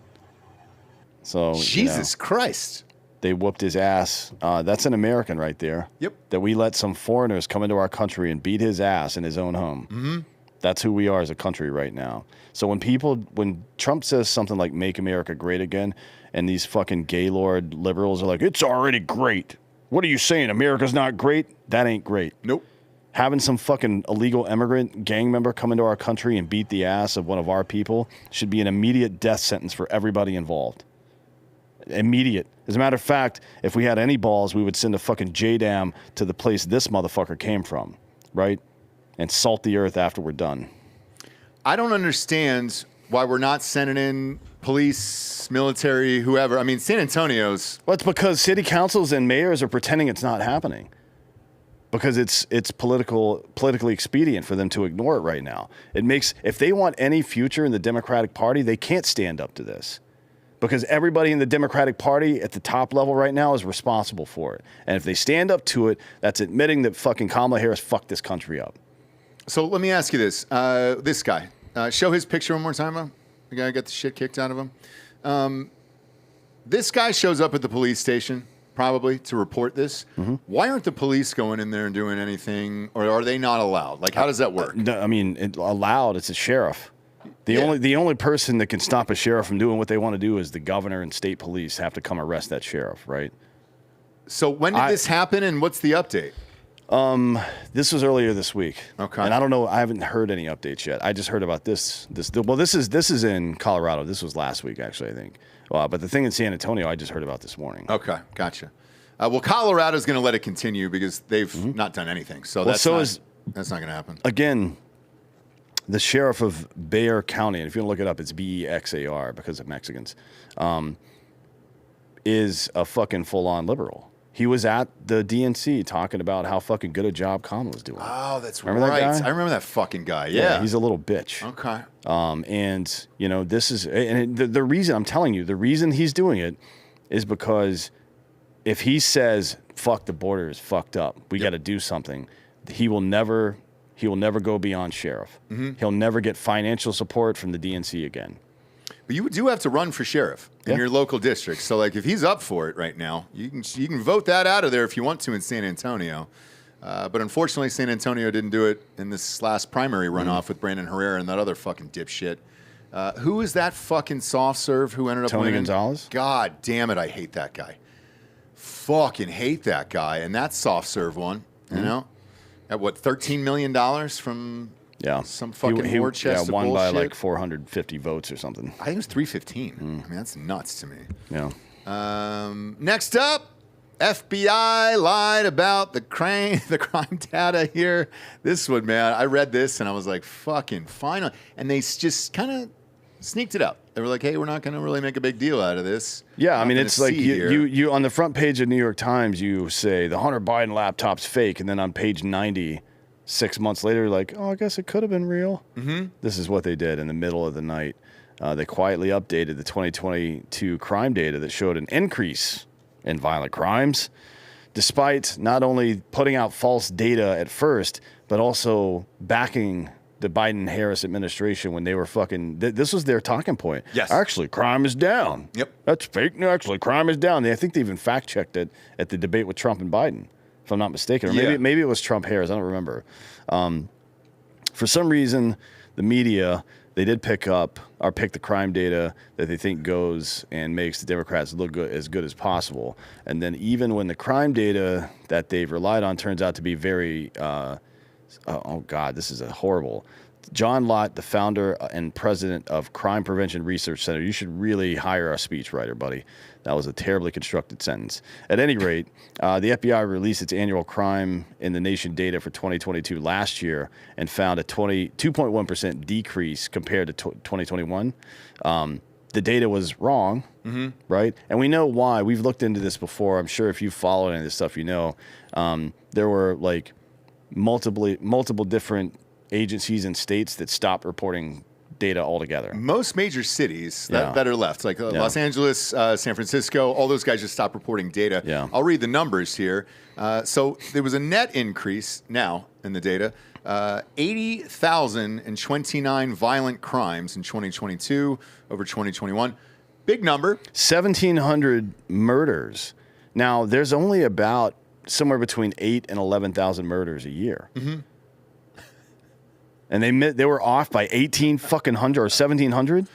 So Jesus Christ. They whooped his ass. That's an American right there. Yep. That we let some foreigners come into our country and beat his ass in his own home. Mm-hmm. That's who we are as a country right now. So when Trump says something like "Make America Great Again," and these fucking gaylord liberals are like, "It's already great. What are you saying? America's not great?" That ain't great. Nope. Having some fucking illegal immigrant gang member come into our country and beat the ass of one of our people should be an immediate death sentence for everybody involved. Immediate. As a matter of fact, if we had any balls, we would send a fucking JDAM to the place this motherfucker came from, right? And salt the earth after we're done. I don't understand why we're not sending in police, military, whoever. I mean, San Antonio's... Well, it's because city councils and mayors are pretending it's not happening. Because it's politically expedient for them to ignore it right now. If they want any future in the Democratic Party, they can't stand up to this. Because everybody in the Democratic Party at the top level right now is responsible for it. And if they stand up to it, that's admitting that fucking Kamala Harris fucked this country up. So let me ask you this. This guy. Show his picture one more time, Mo. The guy got the shit kicked out of him. This guy shows up at the police station, probably, to report this. Mm-hmm. Why aren't the police going in there and doing anything? Or are they not allowed? Like, how does that work? I mean, allowed, it's a sheriff. The only person that can stop a sheriff from doing what they want to do is the governor and state police have to come arrest that sheriff, right? So when did this happen, and what's the update? This was earlier this week. Okay. And I don't know. I haven't heard any updates yet. I just heard about this. This is in Colorado. This was last week, actually, I think. But the thing in San Antonio, I just heard about this morning. Okay, gotcha. Well, Colorado's going to let it continue because they've not done anything. So that's not going to happen. Again, the sheriff of Baier County, and if you want to look it up, it's Bexar because of Mexicans, is a fucking full-on liberal. He was at the DNC talking about how fucking good a job Kamala was doing. Oh, that's remember right. That guy? I remember that fucking guy. Yeah. He's a little bitch. Okay. And, this is, and the reason I'm telling you, the reason he's doing it is because if he says, fuck, the border is fucked up, we got to do something, he will never go beyond sheriff. Mm-hmm. He'll never get financial support from the DNC again. But you do have to run for sheriff in your local district. So, like, if he's up for it right now, you can vote that out of there if you want to in San Antonio. But unfortunately, San Antonio didn't do it in this last primary runoff with Brandon Herrera and that other fucking dipshit. Who is that fucking soft serve who ended up Tony winning? Gonzalez? God damn it, I hate that guy. Fucking hate that guy. And that soft serve one, you know? At what, $13 million from some fucking war chest of won by bullshit? like 450 votes or something. I think it was 315. I mean, that's nuts to me. Yeah. Next up, FBI lied about the crime data here. This one, man, I read this and I was like, fucking finally. And they just kind of sneaked it up. They were like, hey, we're not going to really make a big deal out of this. Yeah, I mean, it's like you on the front page of New York Times, you say the Hunter Biden laptop's fake. And then on page 90, 6 months later, you're like, oh, I guess it could have been real. Mm-hmm. This is what they did in the middle of the night. They quietly updated the 2022 crime data that showed an increase in violent crimes, despite not only putting out false data at first, but also backing the Biden-Harris administration when they were fucking... This was their talking point. Yes. Actually, crime is down. Yep. That's fake. No, actually, crime is down. I think they even fact-checked it at the debate with Trump and Biden, if I'm not mistaken. Or maybe it was Trump-Harris. I don't remember. For some reason, the media... They did pick the crime data that they think goes and makes the Democrats look as good as possible. And then even when the crime data that they've relied on turns out to be very, oh God, this is horrible. John Lott, the founder and president of Crime Prevention Research Center. You should really hire a speechwriter, buddy. That was a terribly constructed sentence. At any rate, the FBI released its annual crime in the nation data for 2022 last year and found a 2.1% decrease compared to 2021. The data was wrong, right? And we know why. We've looked into this before. I'm sure if you followed any of this stuff, you know. There were like multiple different agencies and states that stopped reporting data altogether. Most major cities that are left, like Los Angeles, San Francisco, all those guys just stopped reporting data. Yeah. I'll read the numbers here. So there was a net increase now in the data. 80,029 violent crimes in 2022 over 2021. Big number. 1,700 murders. Now, there's only about somewhere between 8,000 and 11,000 murders a year. And they were off by 1,800 or 1,700.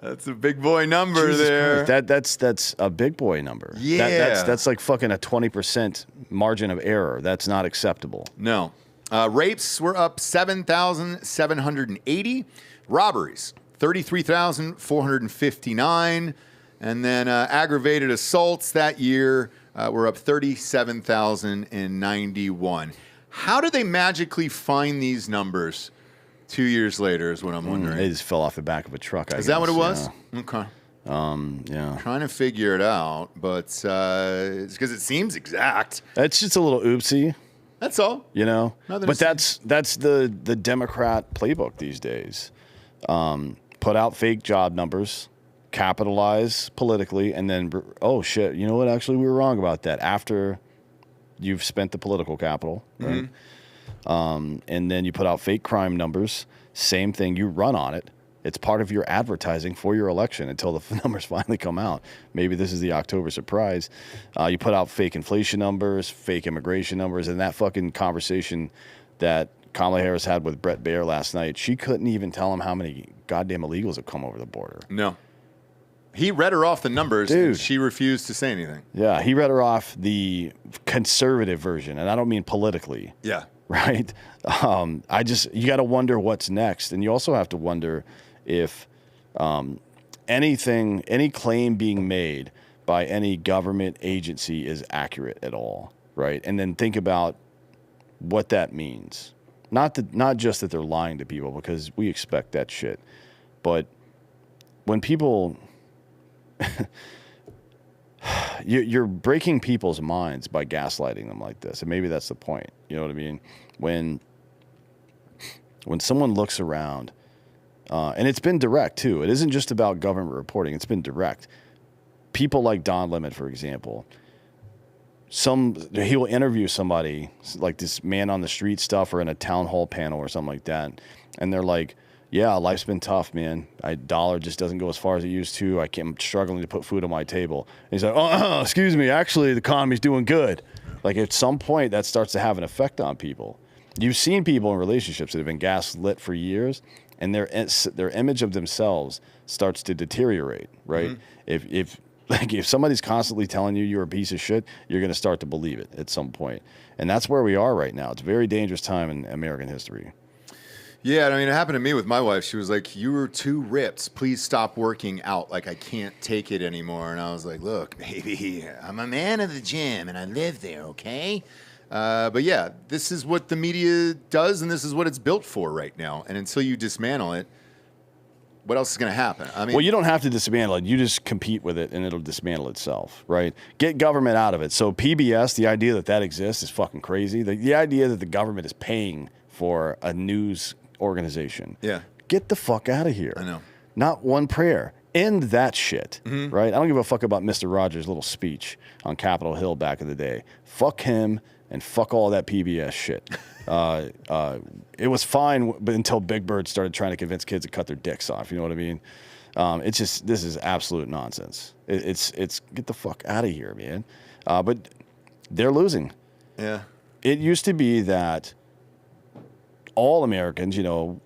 That's a big boy number Jesus there. Christ. That's a big boy number. Yeah. That's like fucking a 20% margin of error. That's not acceptable. No. Rapes were up 7,780. Robberies, 33,459. And then aggravated assaults that year were up 37,091. How did they magically find these numbers 2 years later is what I'm wondering. They just fell off the back of a truck, I guess. Is that what it was? Yeah. Okay. Yeah. Trying to figure it out, but it's because it seems exact. It's just a little oopsie. That's all. You know? Nothing But to that's the Democrat playbook these days. Put out fake job numbers, capitalize politically, and then, oh, shit, you know what? Actually, we were wrong about that after you've spent the political capital. Right? And then you put out fake crime numbers. Same thing. You run on it. It's part of your advertising for your election until the numbers finally come out. Maybe this is the October surprise. You put out fake inflation numbers, fake immigration numbers, and that fucking conversation that Kamala Harris had with Bret Baier last night, she couldn't even tell him how many goddamn illegals have come over the border. No. He read her off the numbers, Dude. and she refused to say anything. Yeah, he read her off the conservative version, and I don't mean politically. Yeah. Right? You got to wonder what's next. And you also have to wonder if any claim being made by any government agency is accurate at all, right? And then think about what that means. Not just that they're lying to people, because we expect that shit, but when people, you're breaking people's minds by gaslighting them like this, and maybe that's the point. You know what I mean? When someone looks around. And it's been direct, too. It isn't just about government reporting. It's been direct. People like Don Lemon, for example, he will interview somebody, like this man on the street stuff or in a town hall panel or something like that, and they're like, yeah, life's been tough, man. Dollar just doesn't go as far as it used to. I'm struggling to put food on my table. And he's like, oh, excuse me, actually, the economy's doing good. Like, at some point, that starts to have an effect on people. You've seen people in relationships that have been gaslit for years, and their image of themselves starts to deteriorate, right? If somebody's constantly telling you you're a piece of shit, you're going to start to believe it at some point. And that's where we are right now. It's a very dangerous time in American history. Yeah, I mean, it happened to me with my wife. She was like, you were too ripped. Please stop working out. Like, I can't take it anymore. And I was like, look, baby, I'm a man of the gym, and I live there, okay? But yeah, this is what the media does, and this is what it's built for right now. And until you dismantle it, what else is going to happen? I mean, well, you don't have to dismantle it. You just compete with it, and it'll dismantle itself, right? Get government out of it. So PBS, the idea that exists is fucking crazy. The idea that the government is paying for a news organization. Yeah. Get the fuck out of here. I know. Not one prayer. End that shit, right? I don't give a fuck about Mr. Rogers' little speech on Capitol Hill back in the day. Fuck him. And fuck all that PBS shit. It was fine until Big Bird started trying to convince kids to cut their dicks off. You know what I mean? This is absolute nonsense. It's get the fuck out of here, man. But they're losing. Yeah. It used to be that all Americans,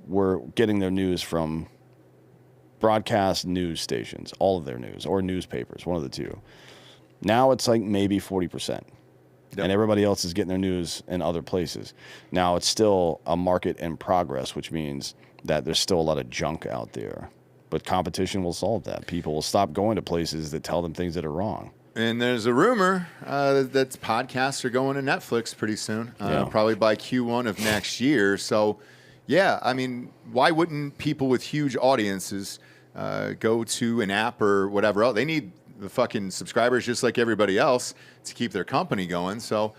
were getting their news from broadcast news stations, all of their news, or newspapers, one of the two. Now it's like maybe 40%. Yep. And everybody else is getting their news in other places. Now, it's still a market in progress, which means that there's still a lot of junk out there. But competition will solve that. People will stop going to places that tell them things that are wrong. And there's a rumor that podcasts are going to Netflix pretty soon, probably by Q1 of next year. So, yeah, I mean, why wouldn't people with huge audiences go to an app or whatever else? They need the fucking subscribers just like everybody else to keep their company going. So,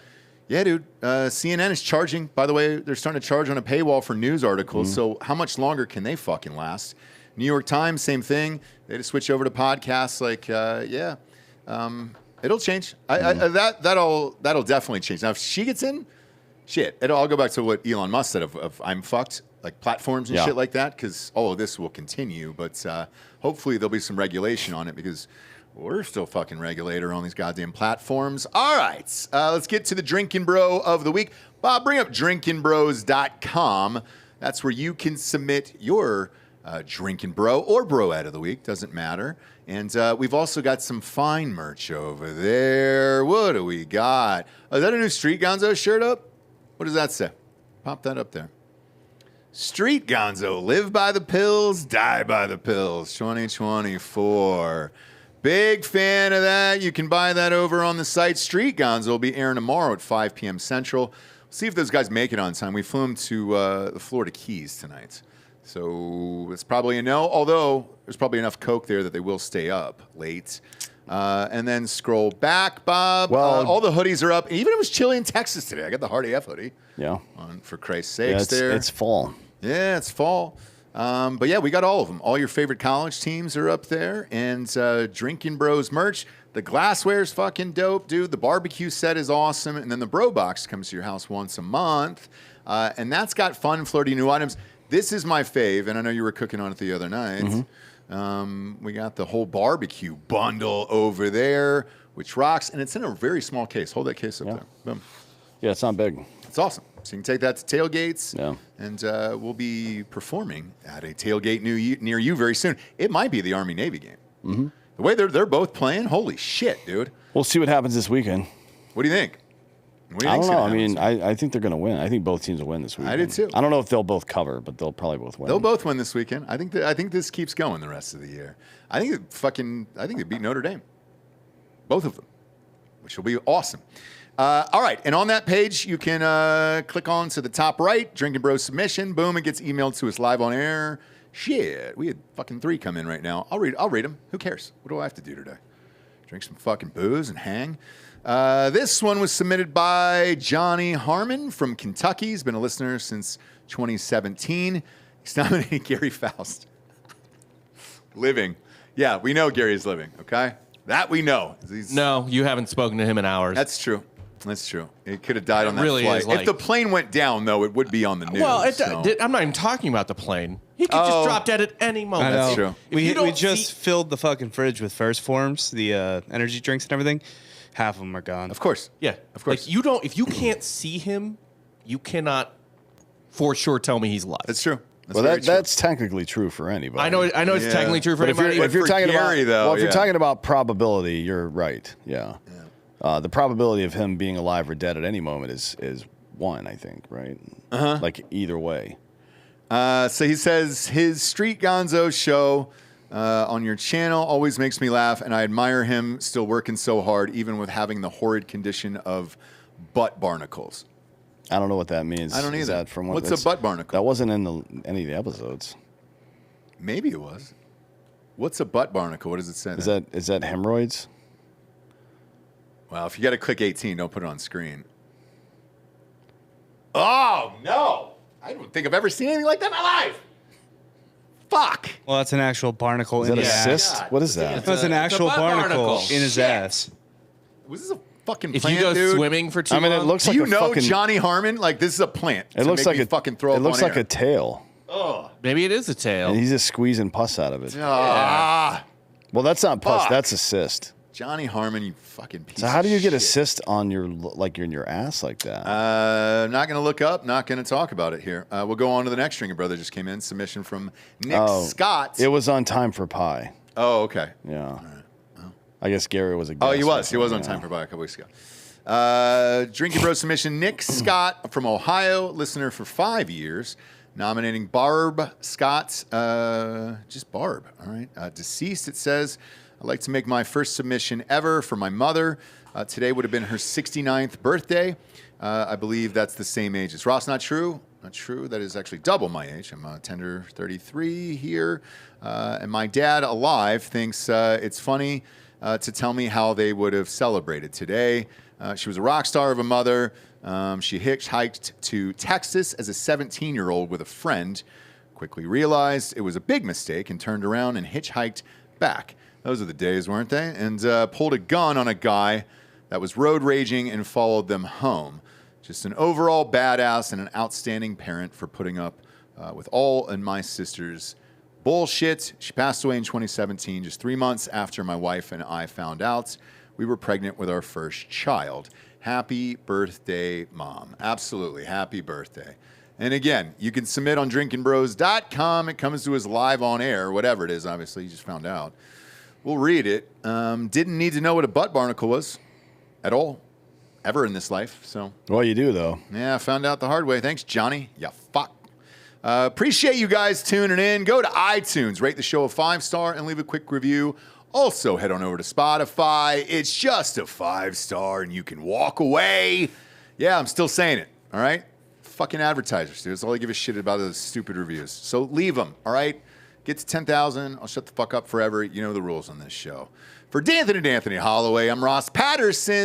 yeah, dude, CNN is charging. By the way, they're starting to charge on a paywall for news articles. So how much longer can they fucking last? New York Times, same thing. They just switch over to podcasts. Like, it'll change. That'll definitely change. Now, if she gets in, shit, I'll go back to what Elon Musk said of I'm fucked, like platforms and shit like that, because all of this will continue. But hopefully there'll be some regulation on it, because we're still fucking regulator on these goddamn platforms. All right, let's get to the Drinkin' Bro of the week. Bob, bring up drinkinbros.com. That's where you can submit your Drinkin' Bro or Broette of the week, doesn't matter. And we've also got some fine merch over there. What do we got? Oh, is that a new Street Gonzo shirt up? What does that say? Pop that up there. Street Gonzo, live by the pills, die by the pills, 2024. Big fan of that. You can buy that over on the site. Street Gonzo will be airing tomorrow at 5 p.m. Central. We'll see if those guys make it on time. We flew them to the Florida Keys tonight. So it's probably a no, although there's probably enough Coke there that they will stay up late. And then scroll back, Bob. Well, all the hoodies are up. Even it was chilly in Texas today. I got the Hard AF hoodie. Yeah. On, for Christ's sakes there. It's fall. Yeah, it's fall. But yeah, we got all of them. All your favorite college teams are up there. And Drinkin' Bros merch. The glassware's fucking dope, dude. The barbecue set is awesome. And then the Bro Box comes to your house once a month. And that's got fun, flirty new items. This is my fave, and I know you were cooking on it the other night. We got the whole barbecue bundle over there, which rocks, and it's in a very small case. Hold that case up there. Boom. Yeah, it's not big. It's awesome. So you can take that to tailgates, and we'll be performing at a tailgate near you very soon. It might be the Army-Navy game. The way they're both playing, holy shit, dude. We'll see what happens this weekend. What do you think? I don't know. I mean, I think they're going to win. I think both teams will win this weekend. I did too. I don't know if they'll both cover, but they'll probably both win. They'll both win this weekend. I think this keeps going the rest of the year. I think they beat Notre Dame. Both of them, which will be awesome. All right, and on that page, you can click on to the top right, Drinkin' Bro submission. Boom, it gets emailed to us live on air. Shit, we had fucking 3 come in right now. I'll read them. Who cares? What do I have to do today? Drink some fucking booze and hang. This one was submitted by Johnny Harmon from Kentucky. He's been a listener since 2017. He's nominated Gary Faust. Living. Yeah, we know Gary's living, okay? That we know. No, you haven't spoken to him in hours. That's true. He could have died on that really flight. is like, if the plane went down, though, it would be on the news. Well, I'm not even talking about the plane. He could just drop dead at any moment. That's true. We just filled the fucking fridge with First Forms, the energy drinks and everything. Half of them are gone. Of course. Yeah, of course. Like if you can't see him, you cannot for sure tell me he's alive. That's true. That's technically true for anybody. I know it's technically true for anybody. If you're talking Gary, about, if you're talking about probability, you're right. Yeah. The probability of him being alive or dead at any moment is 1, I think, right? Like either way. So he says his Street Gonzo show on your channel always makes me laugh, and I admire him still working so hard, even with having the horrid condition of butt barnacles. I don't know what that means. I don't either. Is that from What's a butt barnacle? That wasn't in any of the episodes. Maybe it was. What's a butt barnacle? What does it say? Is that hemorrhoids? Well, if you got to click 18, don't put it on screen. Oh, no. I don't think I've ever seen anything like that in my life. Fuck. Well, that's an actual barnacle in his ass. Is that a cyst? What is that? That's an actual barnacle in his ass. Was this a fucking if plant, you go dude? swimming for too long, it looks like Do you a know fucking, Johnny Harmon? Like, this is a plant. It looks like a fucking throw It up looks on like air. a tail. Oh, maybe it is a tail. And he's just squeezing pus out of it. Ah. Well, that's not pus. Fuck. That's a cyst. Johnny Harmon, you fucking piece So how do you of get a shit. cyst on your in your ass like that? Not going to look up. Not going to talk about it here. We'll go on to the next Drinkin' Bro that just came in. Submission from Nick Scott. It was on Time for Pie. Oh, okay. Yeah. All right. Oh. I guess Gary was a guest. Oh, he was. He was on Time for Pie a couple weeks ago. Drinkin' Bro submission. Nick Scott from Ohio, listener for 5 years. nominating Barb Scott. Just Barb, all right. Deceased, it says. I'd like to make my first submission ever for my mother. Today would have been her 69th birthday. I believe that's the same age as Ross. Not true. Not true. That is actually double my age. I'm a tender 33 here. And my dad, alive, thinks it's funny to tell me how they would have celebrated today. She was a rock star of a mother. She hitchhiked to Texas as a 17-year-old with a friend. Quickly realized it was a big mistake and turned around and hitchhiked back. Those are the days, weren't they? And pulled a gun on a guy that was road raging and followed them home. Just an overall badass and an outstanding parent for putting up with all and my sister's bullshit. She passed away in 2017, just 3 months after my wife and I found out we were pregnant with our first child. Happy birthday, Mom. Absolutely. Happy birthday. And again, you can submit on drinkinbros.com. It comes to us live on air, whatever it is, obviously. You just found out. We'll read it. Didn't need to know what a butt barnacle was at all, ever in this life. So, well, you do, though. Yeah, I found out the hard way. Thanks, Johnny. You fuck. Appreciate you guys tuning in. Go to iTunes, rate the show a 5-star, and leave a quick review. Also, head on over to Spotify. It's just a 5-star, and you can walk away. Yeah, I'm still saying it, all right? Fucking advertisers, dude. That's all I give a shit about those stupid reviews. So leave them, all right? Get to 10,000. I'll shut the fuck up forever. You know the rules on this show. For D'Anthony Hollaway, I'm Ross Patterson.